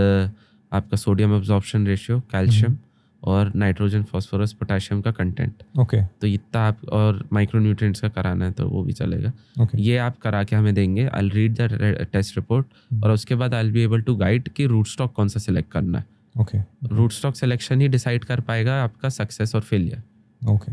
आपका सोडियम एब्जॉर्प्शन रेशियो, कैल्शियम और नाइट्रोजन, फास्फोरस, पोटेशियम का कंटेंट। ओके, तो इतना आप, और माइक्रोन्यूट्रिएंट्स का कराना है तो वो भी चलेगा। ओके, ये आप करा के हमें देंगे। I will read the test report और उसके बाद I will be able to guide कि रूट स्टॉक कौन सा सिलेक्ट करना है। ओके, रूट स्टॉक सिलेक्शन ही डिसाइड कर पाएगा आपका सक्सेस और फेलियर। ओके।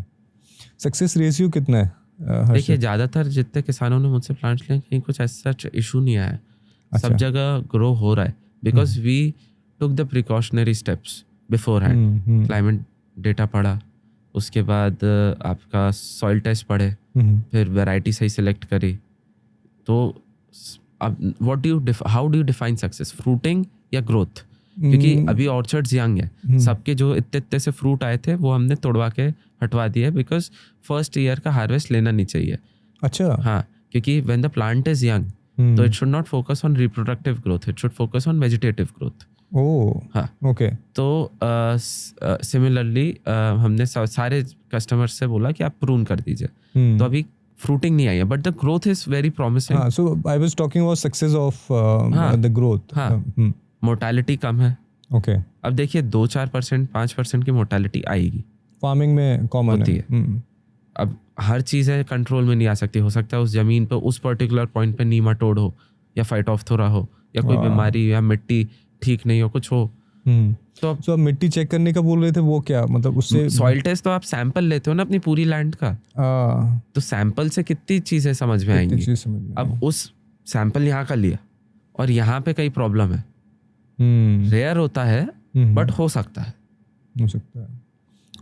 सक्सेस रेशियो कितना है? देखिए, ज़्यादातर जितने किसानों ने मुझसे प्लांट्स लिए कहीं कुछ ऐसा इशू नहीं आया है। सब जगह ग्रो हो रहा है because we took the precautionary steps beforehand. Climate data पढ़ा, उसके बाद आपका सॉइल टेस्ट पढ़े, फिर वैरायटी सही सिलेक्ट करी। तो अब how do you define success, fruiting या ग्रोथ? क्योंकि अभी ऑर्चर्ड्स यंग है, सबके जो इतने से फ्रूट आए थे वो हमने तोड़वा के हटवा दिए बिकॉज फर्स्ट ईयर का हार्वेस्ट लेना नहीं चाहिए। अच्छा, हाँ, क्योंकि when the plant is young तो it should not focus on reproductive growth, it should focus on vegetative growth. हाँ, ओके। तो सिमिलरली हमने सारे कस्टमर्स से बोला कि आप प्रून कर दीजिए। तो अभी फ्रूटिंग नहीं आई है but the growth is very promising. हाँ, so I was talking about success of the growth. हाँ, मोर्टालिटी कम है। ओके, अब देखिए 2-4%, 5% की मोर्टालिटी आएगी, फार्मिंग में कॉमन होती है। अब हर चीज़ें कंट्रोल में नहीं आ सकती। हो सकता है उस जमीन पे उस पर्टिकुलर पॉइंट पे नीमाटोड हो या फाइटोप्थोरा हो या कोई बीमारी या मिट्टी ठीक नहीं हो, कुछ हो। तो अब मिट्टी चेक करने का बोल रहे थे, वो क्या मतलब उससे? सॉइल टेस्ट तो आप सैंपल लेते हो ना अपनी पूरी लैंड का, तो सैंपल से कितनी चीज़ें समझ में आएंगी। अब उस सैंपल यहाँ का लिया और यहाँ पे कई प्रॉब्लम है, रेयर होता है बट हो सकता है।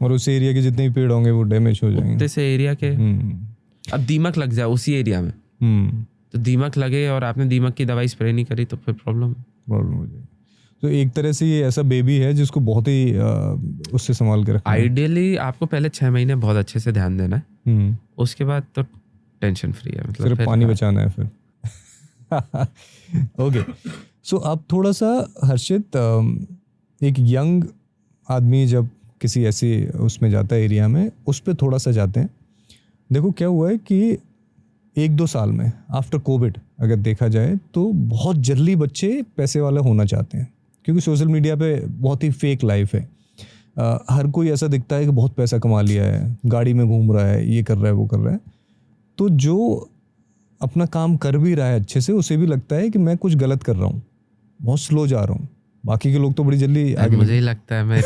और उस एरिया के जितने भी पेड़ होंगे वो डैमेज हो जाएंगे। उतने से एरिया के अब दीमक लग जाए उसी एरिया में, तो दीमक लगे और आपने दीमक की दवाई स्प्रे नहीं करी तो फिर प्रॉब्लम हो जाएगी। तो एक तरह से ये ऐसा बेबी है जिसको बहुत ही उससे संभाल के रखना है। आइडियली आपको पहले 6 महीने बहुत अच्छे से ध्यान देना है, उसके बाद तो टेंशन फ्री है, मतलब सिर्फ पानी बचाना है फिर। ओके, सो अब थोड़ा सा हर्षित, एक यंग आदमी जब किसी ऐसी उसमें जाता है एरिया में, उस पर थोड़ा सा जाते हैं। देखो क्या हुआ है कि 1-2 साल में आफ्टर कोविड अगर देखा जाए तो बहुत जल्दी बच्चे पैसे वाले होना चाहते हैं, क्योंकि सोशल मीडिया पे बहुत ही फेक लाइफ है। हर कोई ऐसा दिखता है कि बहुत पैसा कमा लिया है, गाड़ी में घूम रहा है, ये कर रहा है, वो कर रहा है। तो जो अपना काम कर भी रहा है अच्छे से, उसे भी लगता है कि मैं कुछ गलत कर रहा हूँ, बहुत स्लो जा रहा हूँ। बाकी के लोग तो बड़ी जल्दी आगे। मुझे ही लगता है, मैं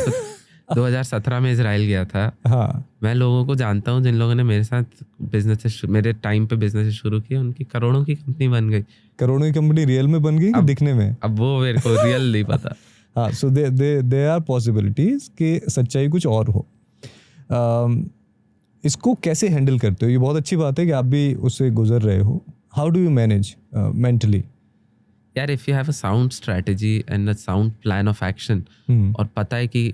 2017 में इजराइल गया था। हाँ, मैं लोगों को जानता हूँ जिन लोगों ने मेरे साथ बिजनेस, मेरे टाइम पे बिजनेस शुरू किया, उनकी करोड़ों की कंपनी बन गई। करोड़ों की कंपनी रियल में बन गई कि दिखने में? अब वो मेरे को रियल नहीं पता। हाँ, सो दे आर पॉसिबिलिटीज कि सच्चाई कुछ और हो। इसको कैसे हैंडल करते हो? ये बहुत अच्छी बात है कि आप भी उससे गुजर रहे हो। How do you manage mentally? यार, if you have a sound strategy and a sound plan of action, और पता है कि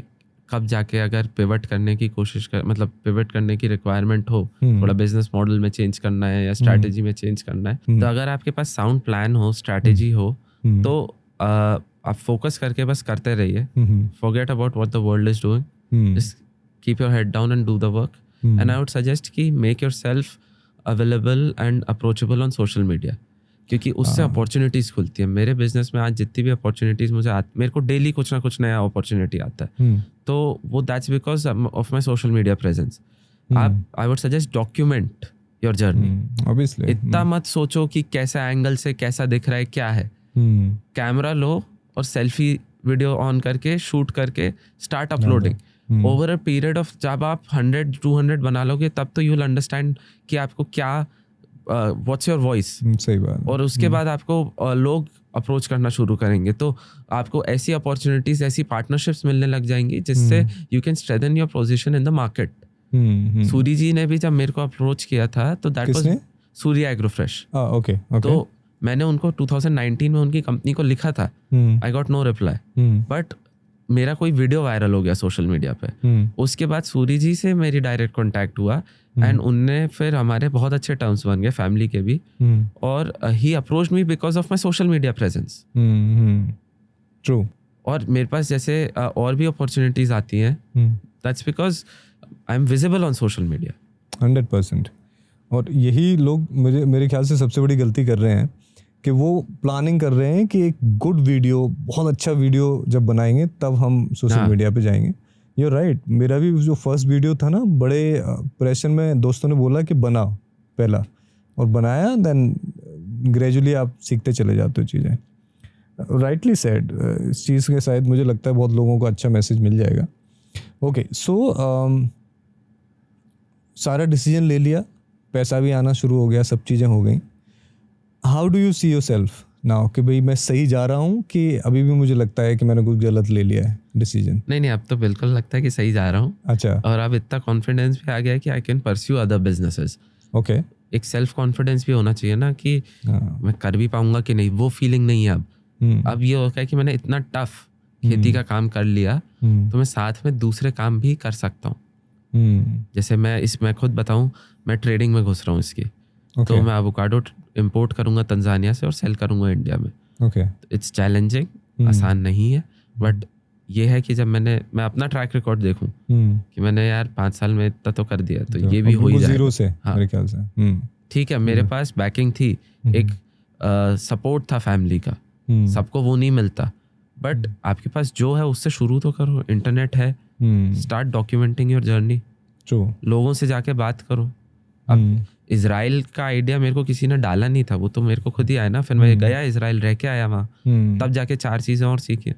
कब जाके अगर पिवट करने की कोशिश कर, मतलब पिवट करने की रिक्वायरमेंट हो, थोड़ा बिजनेस मॉडल में चेंज करना है या स्ट्रैटेजी में चेंज करना है, तो अगर आपके पास साउंड प्लान हो, स्ट्रैटेजी हो, तो आप फोकस करके बस करते रहिए. Forget about what the world is doing, just keep your head down and do the work. And I would suggest कि make yourself available and approachable on social media, क्योंकि उससे अपॉर्चुनिटीज खुलती है. मेरे बिजनेस में आज जितनी भी अपॉर्चुनिटीज मेरे को डेली कुछ ना कुछ नया अपॉर्चुनिटी आता है. तो वो that's because of my social media presence. आप I would suggest document your journey. Obviously इतना मत सोचो कि कैसा एंगल से कैसा दिख रहा है, क्या है. कैमरा लो और सेल्फी वीडियो ऑन करके शूट करके start uploading. Over a period of जब आप 100-200 बना लोगे, तब तो यू विल अंडरस्टैंड कि आपको क्या व्हाट्स योर वॉइस. सही बात. और उसके बाद आपको लोग अप्रोच करना शुरू करेंगे, तो आपको ऐसी अपॉर्चुनिटीज, ऐसी पार्टनरशिप्स मिलने लग जाएंगी जिससे you can strengthen your position in the market. Suri ji ने भी जब मेरे को अप्रोच किया था, तो that was Surya Agrofresh. Okay. तो मैंने उनको 2019 में उनकी कंपनी को लिखा था. I got no reply, but मेरा कोई वीडियो वायरल हो गया सोशल मीडिया पे. उसके बाद सूरी जी से मेरी डायरेक्ट कांटेक्ट हुआ एंड उनने फिर हमारे बहुत अच्छे टर्म्स बन गए, फैमिली के भी. और he approached me because of my social media presence. True. और मेरे पास जैसे और भी अपॉर्चुनिटीज आती हैं, that's because I am visible on social media. 100%. और यही लोग मेरे ख्याल से सबसे बड़ी गलती कर रहे हैं कि वो प्लानिंग कर रहे हैं कि एक गुड वीडियो, बहुत अच्छा वीडियो जब बनाएंगे तब हम सोशल मीडिया पे जाएंगे. You're right. मेरा भी जो फर्स्ट वीडियो था ना, बड़े प्रेशर में दोस्तों ने बोला कि बना पहला, और बनाया. देन ग्रेजुअली आप सीखते चले जाते हो चीज़ें. Rightly said. इस चीज़ के शायद मुझे लगता है बहुत लोगों को अच्छा मैसेज मिल जाएगा. ओके. सो सारा डिसीजन ले लिया, पैसा भी आना शुरू हो गया, सब चीज़ें हो गई. How do you see your self now कि भाई मैं सही जा रहा हूँ, कि अभी भी मुझे लगता है कि मैंने कुछ गलत ले लिया है डिसीजन? नहीं, अब तो बिल्कुल लगता है कि सही जा रहा हूँ. अच्छा. और अब इतना कॉन्फिडेंस भी आ गया है कि I can pursue other businesses. Okay. एक सेल्फ कॉन्फिडेंस भी होना चाहिए ना कि मैं कर भी पाऊंगा कि नहीं. वो फीलिंग नहीं है अब ये हो गया कि मैंने इतना टफ खेती का काम कर लिया, तो मैं साथ में दूसरे काम भी कर सकता हूँ. जैसे मैं खुद बताऊँ, मैं ट्रेडिंग में घुस रहा हूँ इसकी. तो मैं एवोकाडो इंपोर्ट करूंगा तंजानिया से और सेल करूंगा इंडिया में. इट्स चैलेंजिंग, आसान नहीं है, बट ये है कि जब मैं अपना ट्रैक रिकॉर्ड देखूं कि मैंने यार 5 साल में इतना तो कर दिया, तो ये भी हो ही जाएगा. 0 से मेरे ख्याल से. ठीक है, मेरे पास बैकिंग थी, एक सपोर्ट था फैमिली का. सबको वो नहीं मिलता, बट आपके पास जो है उससे शुरू तो करो. इंटरनेट है, स्टार्ट डॉक्यूमेंटिंग योर जर्नी. लोगों से जाके बात करो. अब इजराइल का आइडिया मेरे को किसी ने डाला नहीं था, वो तो मेरे को खुद ही आया ना. फिर मैं गया इजराइल, रह के आया वहाँ, तब जाके 4 चीज़ें और सीखी.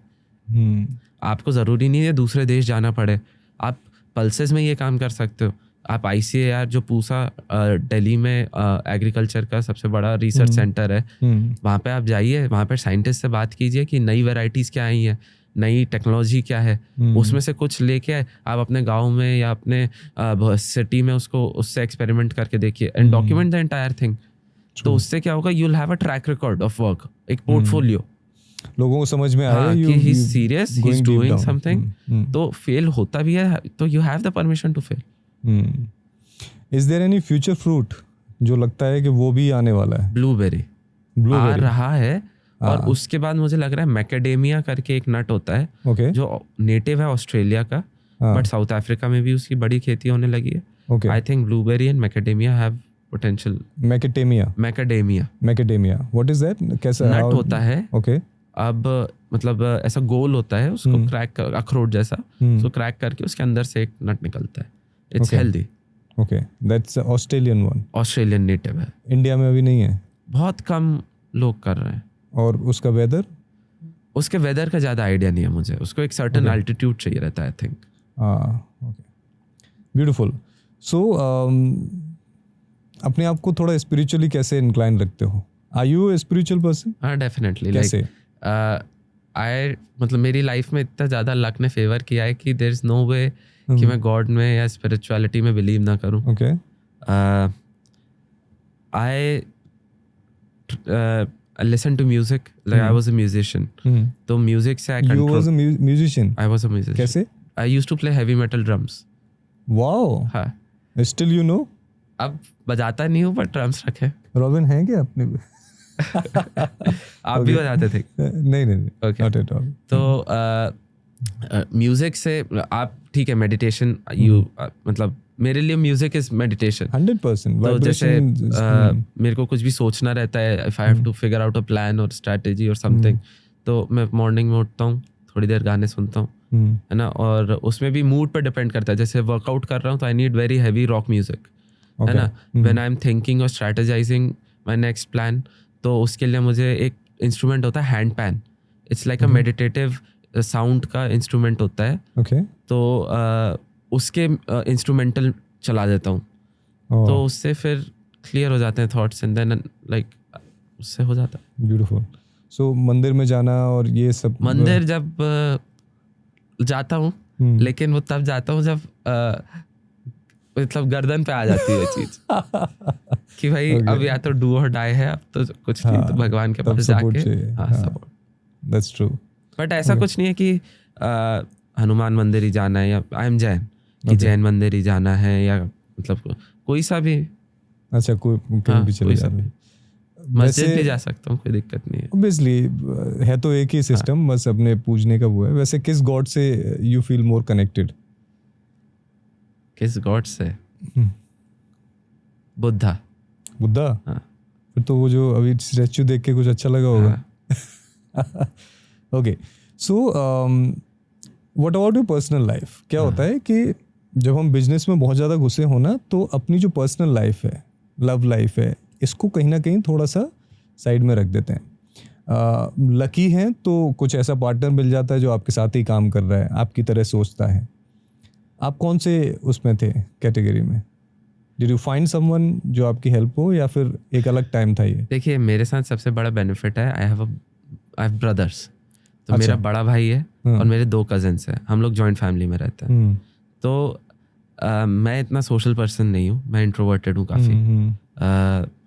आपको ज़रूरी नहीं है दूसरे देश जाना पड़े, आप पल्सेस में ये काम कर सकते हो. आप ICAR जो पूसा दिल्ली में एग्रीकल्चर का सबसे बड़ा रिसर्च सेंटर है, वहाँ पे आप जाइए, वहाँ पे साइंटिस्ट से बात कीजिए कि नई वेराइटीज़ क्या आई हैं, नई टेक्नोलॉजी क्या है. उसमें से कुछ लेके आप अपने गांव में या अपने सिटी में उससे एक्सपेरिमेंट करके देखिए and document the entire thing. तो उससे क्या होगा, you will have a track record of work, एक पोर्टफोलियो. लोगों को समझ में आया कि he is serious, he is doing something. तो फेल होता भी है, तो you have the permission to fail. Is there any future fruit जो लगता है कि वो भी आने वाला है? ब्लूबेरी आ रहा है. और उसके बाद मुझे लग रहा है मैकेडेमिया करके एक नट होता है, जो नेटिव है ऑस्ट्रेलिया का, बट साउथ अफ्रीका में भी उसकी बड़ी खेती होने लगी है. I think blueberry and macadamia have potential. Macadamia what is that? कैसा नट होता है? अब मतलब ऐसा गोल होता है, उसको क्रैक, अखरोट जैसा, उसको क्रैक करके उसके अंदर से एक नट निकलता है. It's healthy. Okay, that's Australian one. Australian native है. इंडिया में अभी नहीं है, बहुत कम लोग कर रहे हैं. और उसका वेदर का ज़्यादा आइडिया नहीं है मुझे. उसको एक सर्टेन एल्टीट्यूड चाहिए रहता है, आई थिंक. ब्यूटीफुल. सो अपने आप को थोड़ा स्पिरिचुअली कैसे इंक्लाइन रखते हो? Are you a spiritual person? हाँ, डेफिनेटली. कैसे? मतलब मेरी लाइफ में इतना ज़्यादा लक ने फेवर किया है कि देयर इज नो वे कि मैं गॉड में या स्पिरिचुअलिटी में बिलीव ना करूँ. आई listen to music, like I was a musician. तो म्यूजिक से You was a musician? I was a musician. कैसे? I used to play heavy metal drums. Wow, हाँ, स्टिल यू नो? अब बजाता नहीं हूँ बट ड्रम्स रखे। रॉबिन है क्या अपने में? आप भी बजाते थे? नहीं नहीं, Okay. not at all. तो म्यूजिक से आप ठीक है, मेडिटेशन यू मतलब मेरे लिए म्यूजिक इज मेडिटेशन 100%. तो जैसे Vibration मेरे को कुछ भी सोचना रहता है, if I have to figure out a plan और स्ट्रेटेजी और समथिंग, तो मैं मॉर्निंग में उठता हूँ, थोड़ी देर गाने सुनता हूँ, है ना, और उसमें भी मूड पर डिपेंड करता है। जैसे वर्कआउट कर रहा हूँ तो I need very heavy rock music, है ना। व्हेन आई एम थिंकिंग और स्ट्रेटेजाइजिंग माय नेक्स्ट प्लान, तो उसके लिए मुझे एक इंस्ट्रूमेंट होता है hand pan. It's like a meditative sound का इंस्ट्रूमेंट होता है। Okay. तो उसके इंस्ट्रूमेंटल चला देता हूँ, तो उससे फिर क्लियर हो जाते हैं थॉट्स एंड देन लाइक उससे हो जाता है। Beautiful. So मंदिर में जाना और ये सब मंदिर जब जाता हूँ, लेकिन वो तब जाता हूँ जब मतलब गर्दन पे आ जाती है चीज कि भाई अब या तो डू और डाई है, अब तो कुछ नहीं, तो भगवान के पास जाके सपोर्ट। That's true. बट ऐसा कुछ नहीं है कि हनुमान मंदिर ही जाना है या आई एम जैन कि जैन मंदिर ही जाना है, या मतलब कोई सा भी। अच्छा, कोई कहीं भी चले जाते हैं, मस्जिद भी जा सकता हूँ, कोई दिक्कत नहीं है। ऑब्वियसली है तो एक ही सिस्टम, बस अपने पूजने का वो है। वैसे किस गॉड से यू फील मोर कनेक्टेड? किस गॉड से? बुद्धा। बुद्धा? हाँ। फिर तो वो जो अभी स्टैचू देख के कुछ अच्छा लगा होगा। Okay, so what about your personal life? क्या होता है कि जब हम बिजनेस में बहुत ज़्यादा घुसे हो ना, तो अपनी जो पर्सनल लाइफ है, लव लाइफ है, इसको कहीं ना कहीं थोड़ा सा साइड में रख देते हैं। लकी हैं तो कुछ ऐसा पार्टनर मिल जाता है जो आपके साथ ही काम कर रहा है, आपकी तरह सोचता है। आप कौन से उसमें थे कैटेगरी में? डिड यू फाइंड समवन जो आपकी हेल्प हो, या फिर एक अलग टाइम था ये? देखिए, मेरे साथ सबसे बड़ा बेनिफिट है, आई हैव ब्रदर्स। तो मेरा बड़ा भाई है और मेरे 2 कजिन्स हैं, हम लोग जॉइंट फैमिली में रहते हैं। तो मैं इतना सोशल पर्सन नहीं हूँ, मैं इंट्रोवर्टेड हूँ काफ़ी,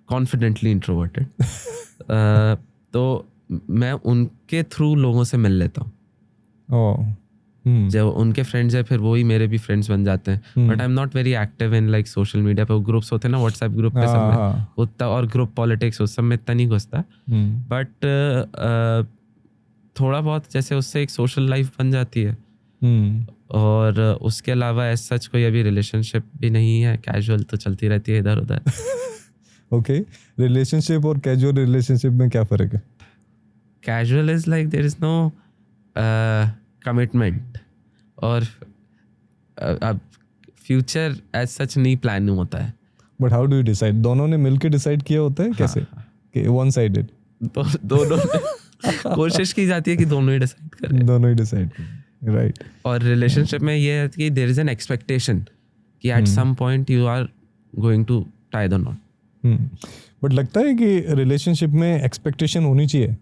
कॉन्फिडेंटली इंट्रोवर्टेड। तो मैं उनके थ्रू लोगों से मिल लेता हूँ। जब उनके फ्रेंड्स है फिर वो ही मेरे भी फ्रेंड्स बन जाते हैं। But I am not very active in like social media पे। वो ग्रुप्स होते हैं ना, व्हाट्सएप ग्रुप पे सब में उतना, और ग्रुप पॉलिटिक्स उस सब में इतना नहीं घुसता। बट थोड़ा बहुत जैसे उससे एक सोशल लाइफ बन जाती है। और उसके अलावा एज सच कोई अभी रिलेशनशिप भी नहीं है, कैजुअल तो चलती रहती है इधर उधर। ओके, रिलेशनशिप और कैजुअल रिलेशनशिप में क्या फर्क है? Casual is like there is no commitment, और अब फ्यूचर एज सच नहीं प्लान होता है। But how do you decide? दोनों ने मिलकर डिसाइड किया होता है कैसे? कि वन साइडेड? तो दोनों कोशिश की जाती है कि दोनों ही डिसाइड करें। दोनों ही डिसाइड करें, राइट। और रिलेशनशिप में ये है कि देयर इज एन एक्सपेक्टेशन कि at some point you are going to tie the knot. But लगता है कि रिलेशनशिप में एक्सपेक्टेशन होनी चाहिए?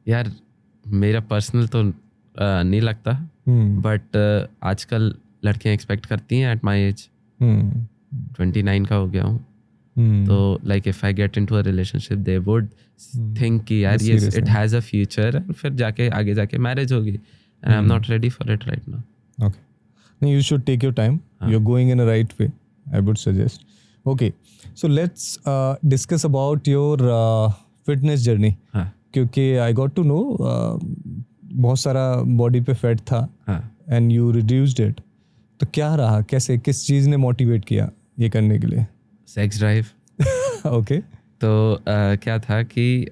यार मेरा पर्सनल तो नहीं लगता, बट आजकल लड़कियां एक्सपेक्ट करती हैं। एट माई एज 29 का हो गया हूँ, तो like if I get into a relationship they would think कि यार ये इट हैज़ अ फ्यूचर, फिर जाके आगे जाके मैरिज होगी, and I am not ready for it right now. Okay, नहीं, you should take your time, you are going in a right way, I would suggest. Okay, so let's discuss about your fitness journey, क्योंकि I got to know बहुत सारा body पे fat था and you reduced it. तो क्या रहा, कैसे, किस चीज़ ने मोटिवेट किया ये करने के लिए? Sex drive. ओके। तो क्या था कि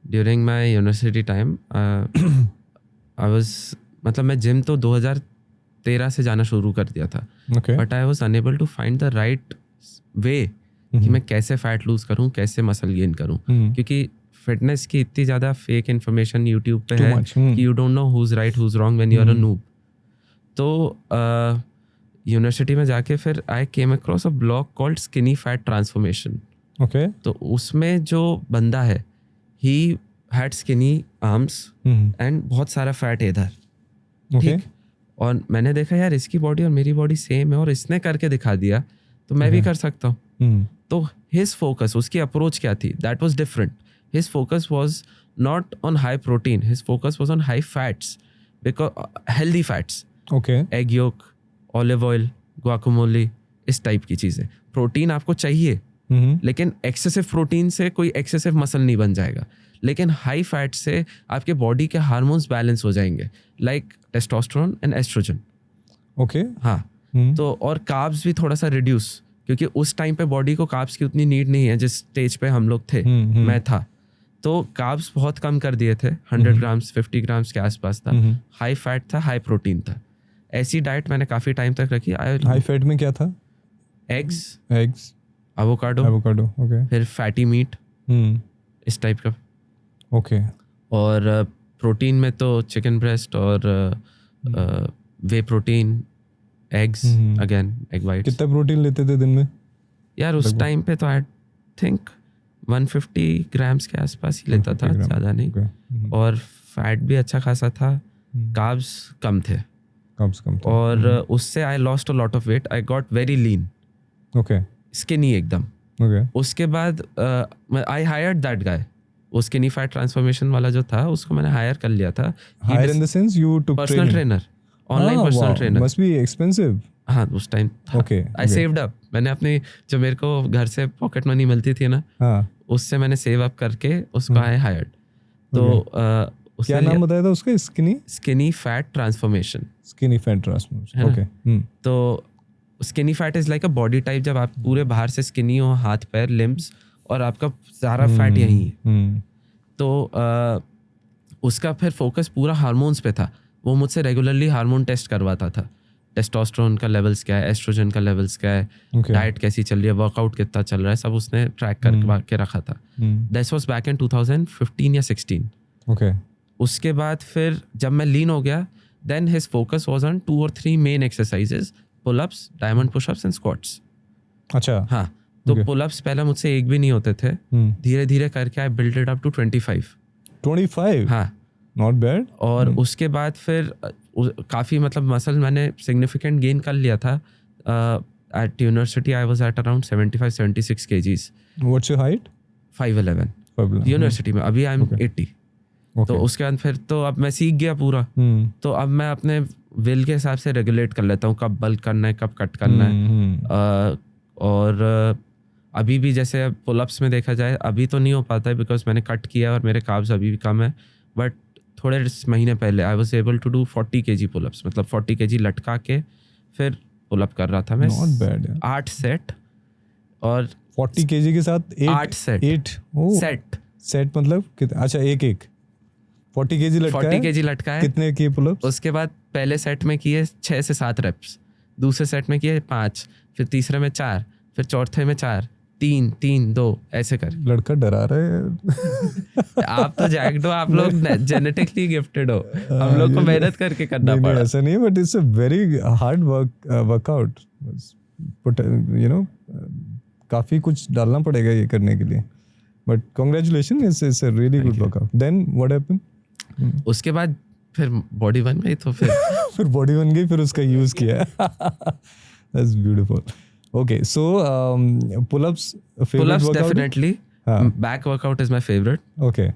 during my university time I was, मतलब मैं जिम तो 2013 से जाना शुरू कर दिया था, but I was unable to find the right way कि मैं कैसे फैट लूज करूं, कैसे मसल गेन करूं, क्योंकि फिटनेस की इतनी ज़्यादा फेक इन्फॉर्मेशन यूट्यूब पे है कि you don't know who's right who's wrong when you are a noob. तो यूनिवर्सिटी में जाके फिर I came across a blog called skinny fat transformation. Okay. तो उसमें जो बंदा है, he had skinny arms and बहुत सारा फैट है इधर, ठीक। और मैंने देखा यार इसकी बॉडी और मेरी बॉडी सेम है और इसने करके दिखा दिया, तो मैं भी कर सकता हूँ। तो हिज फोकस, उसकी अप्रोच क्या थी, that was different. His focus was not on high protein, his focus was on high fats, because healthy fats, okay egg yolk, olive oil, guacamole, इस टाइप की चीज़ें। प्रोटीन आपको चाहिए, लेकिन एक्सेसिव प्रोटीन से कोई एक्सेसिव मसल नहीं बन जाएगा, लेकिन हाई फैट से आपके बॉडी के हार्मोन्स बैलेंस हो जाएंगे, like testosterone and estrogen. Okay हाँ, तो और कार्ब्स भी थोड़ा सा रिड्यूस, क्योंकि उस टाइम पे बॉडी को कार्ब्स की उतनी नीड नहीं है जिस स्टेज पे हम लोग थे, मैं था, तो कार्ब्स बहुत कम कर दिए थे, 100 ग्राम्स 50 ग्राम्स के आसपास था। हाई फैट था, हाई प्रोटीन था। ऐसी डाइट मैंने काफ़ी टाइम तक रखी। हाई फैट में क्या था? एग्स, एवोकाडो, ओके, फिर फैटी मीट, इस टाइप का। ओके। और प्रोटीन में तो चिकन ब्रेस्ट और whey protein, eggs, again egg whites. कितना प्रोटीन लेते थे दिन में यार उस टाइम पे तो आई थिंक 150 ग्राम्स के आसपास ही लेता था, ज़्यादा नहीं। और फैट भी अच्छा खासा था, कार्ब्स कम थे। और उससे I lost a lot of weight, I got very lean, okay, skinny एकदम। उसके बाद आई हायर्ड दैट गाय, वो स्किनी फैट ट्रांसफॉर्मेशन वाला जो था उसको मैंने हायर कर लिया था। Hire in the sense you took personal trainer, online personal trainer. Must be expensive. हाँ, उस time okay, I saved up. मैंने अपनी जो मेरे को घर से पॉकेट मनी मिलती थी ना, उससे मैंने सेव अप करके उसको आई हायर्ड। तो क्या नाम बताया था उसका? Skinny fat transformation. ओके। तो skinny fat is like a body type, जब आप पूरे बाहर से स्किनी हो, हाथ पैर लिम्स, और आपका सारा फैट यही है। तो उसका फिर फोकस पूरा हार्मोन्स पे था। वो मुझसे रेगुलरली हार्मोन टेस्ट करवाता था, टेस्टोस्टेरोन का लेवल्स क्या है, एस्ट्रोजन का लेवल्स क्या है, डाइट कैसी चल रही है, वर्कआउट कितना चल रहा है, सब उसने ट्रैक करके रखा था। दिस वाज बैक इन 2015 या 16। ओके। उसके बाद फिर जब मैं लीन हो गया, then his focus was on 2 or 3 main exercises, pull ups, diamond push ups and squats. अच्छा। हाँ, तो पुल-अप्स पहले मुझसे एक भी नहीं होते थे, धीरे धीरे करके I build it up to 25। हाँ, नॉट बैड। और उसके बाद फिर काफ़ी मतलब मसल मैंने सिग्निफिकेंट गेन कर लिया था। At university I was at around 75-76 kgs। What's your height? 5'11" university में। अभी आई एम 80। तो उसके बाद फिर तो अब मैं सीख गया पूरा। तो अब मैं अपने विल के हिसाब से रेगुलेट कर लेता हूँ, कब बल्क करना है, कब कट करना है। और अभी भी जैसे पुल-अप्स में देखा जाए, अभी तो नहीं हो पाता है बिकॉज मैंने कट किया और मेरे कार्ब्स अभी भी कम है, बट थोड़े महीने पहले I was able to do 40 kg pull ups, मतलब 40 kg लटका के फिर पुल-अप कर रहा था मैं। Not bad. 8 सेट, और 40 kg के साथ 8 सेट। 8 सेट मतलब कितना? अच्छा, एक 40 kg लटका है। 40 kg लटका है। कितने किए पुल-अप्स? उसके बाद पहले सेट में किए 6 से 7 reps, दूसरे सेट में किए 5, फिर तीसरे में 4, फिर चौथे में 4, 3-3-2, ऐसे कर। लड़का डरा रहे हैं। आप तो जैक्ड हो, आप लोग जेनेटिकली गिफ्टेड हो, हम लोग को मेहनत करके करना पड़ा। ऐसा नहीं है, but it's a very hard workout, you know, काफी कुछ डालना पड़ेगा ये करने के लिए, but congratulation, it's a really good workout. Then what happened? उसके बाद फिर बॉडी बन गई, तो फिर फिर बॉडी बन गई, फिर उसका यूज किया। That's beautiful. Okay, so pull-ups definitely, back workout is my favourite. Okay.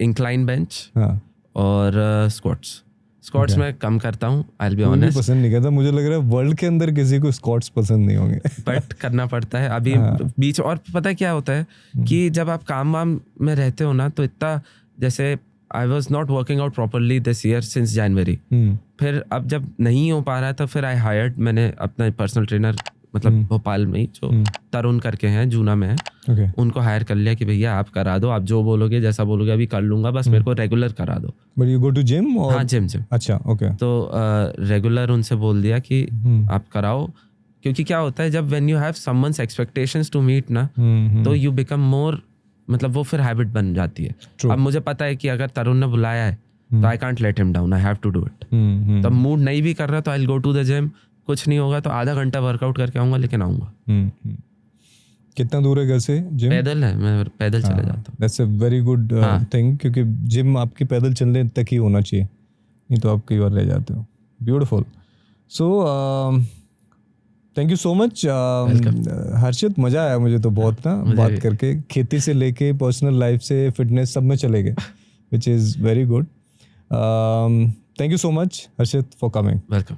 Incline bench और स्क्वाट्स में कम करता हूँ, आई विल बी ऑनेस्ट। पसंद नहीं करता, मुझे लग रहा है वर्ल्ड के अंदर किसी को स्क्वाट्स पसंद नहीं होंगे। बट करना पड़ता है अभी बीच। और पता है क्या होता है कि जब आप काम वाम में रहते हो ना, तो इतना, जैसे I was not working out properly this year since January. फिर अब जब नहीं हो पा रहा था, फिर आई हायर्ड, मैंने अपना पर्सनल ट्रेनर, मतलब भोपाल में ही जो तरुण करके हैं, जूना में है, उनको हायर कर लिया कि भैया आप करा दो, आप जो बोलोगे, जैसा बोलोगे अभी कर लूंगा, बस मेरे को रेगुलर करा दो। But you go to gym? हाँ, जिम। अच्छा, ओके। तो रेगुलर उनसे बोल दिया कि आप कराओ, क्योंकि क्या होता है जब when you have someone's expectations to meet ना, तो यू बिकम मोर, मतलब वो फिर हैबिट बन जाती है। अब मुझे पता है कि अगर तरुण ने बुलाया है तो I can't let him down, I have to do it. तब मूड नहीं भी कर रहा तो I will go to the gym, कुछ नहीं होगा तो आधा घंटा वर्कआउट करके आऊंगा, लेकिन आऊंगा। कितना दूर है घर से जिम? पैदल है, मैं पैदल चले जाता हूँ। That's a very good thing, क्योंकि जिम आपकी पैदल चलने तक ही होना चाहिए, नहीं तो आप कई बार रह जाते हो। Beautiful. So thank you so much Harshit, मज़ा आया मुझे तो बहुत ना बात करके। खेती से लेके पर्सनल लाइफ से फिटनेस सब में चले गए, which is very good. Thank you so much Harshit for coming. Welcome.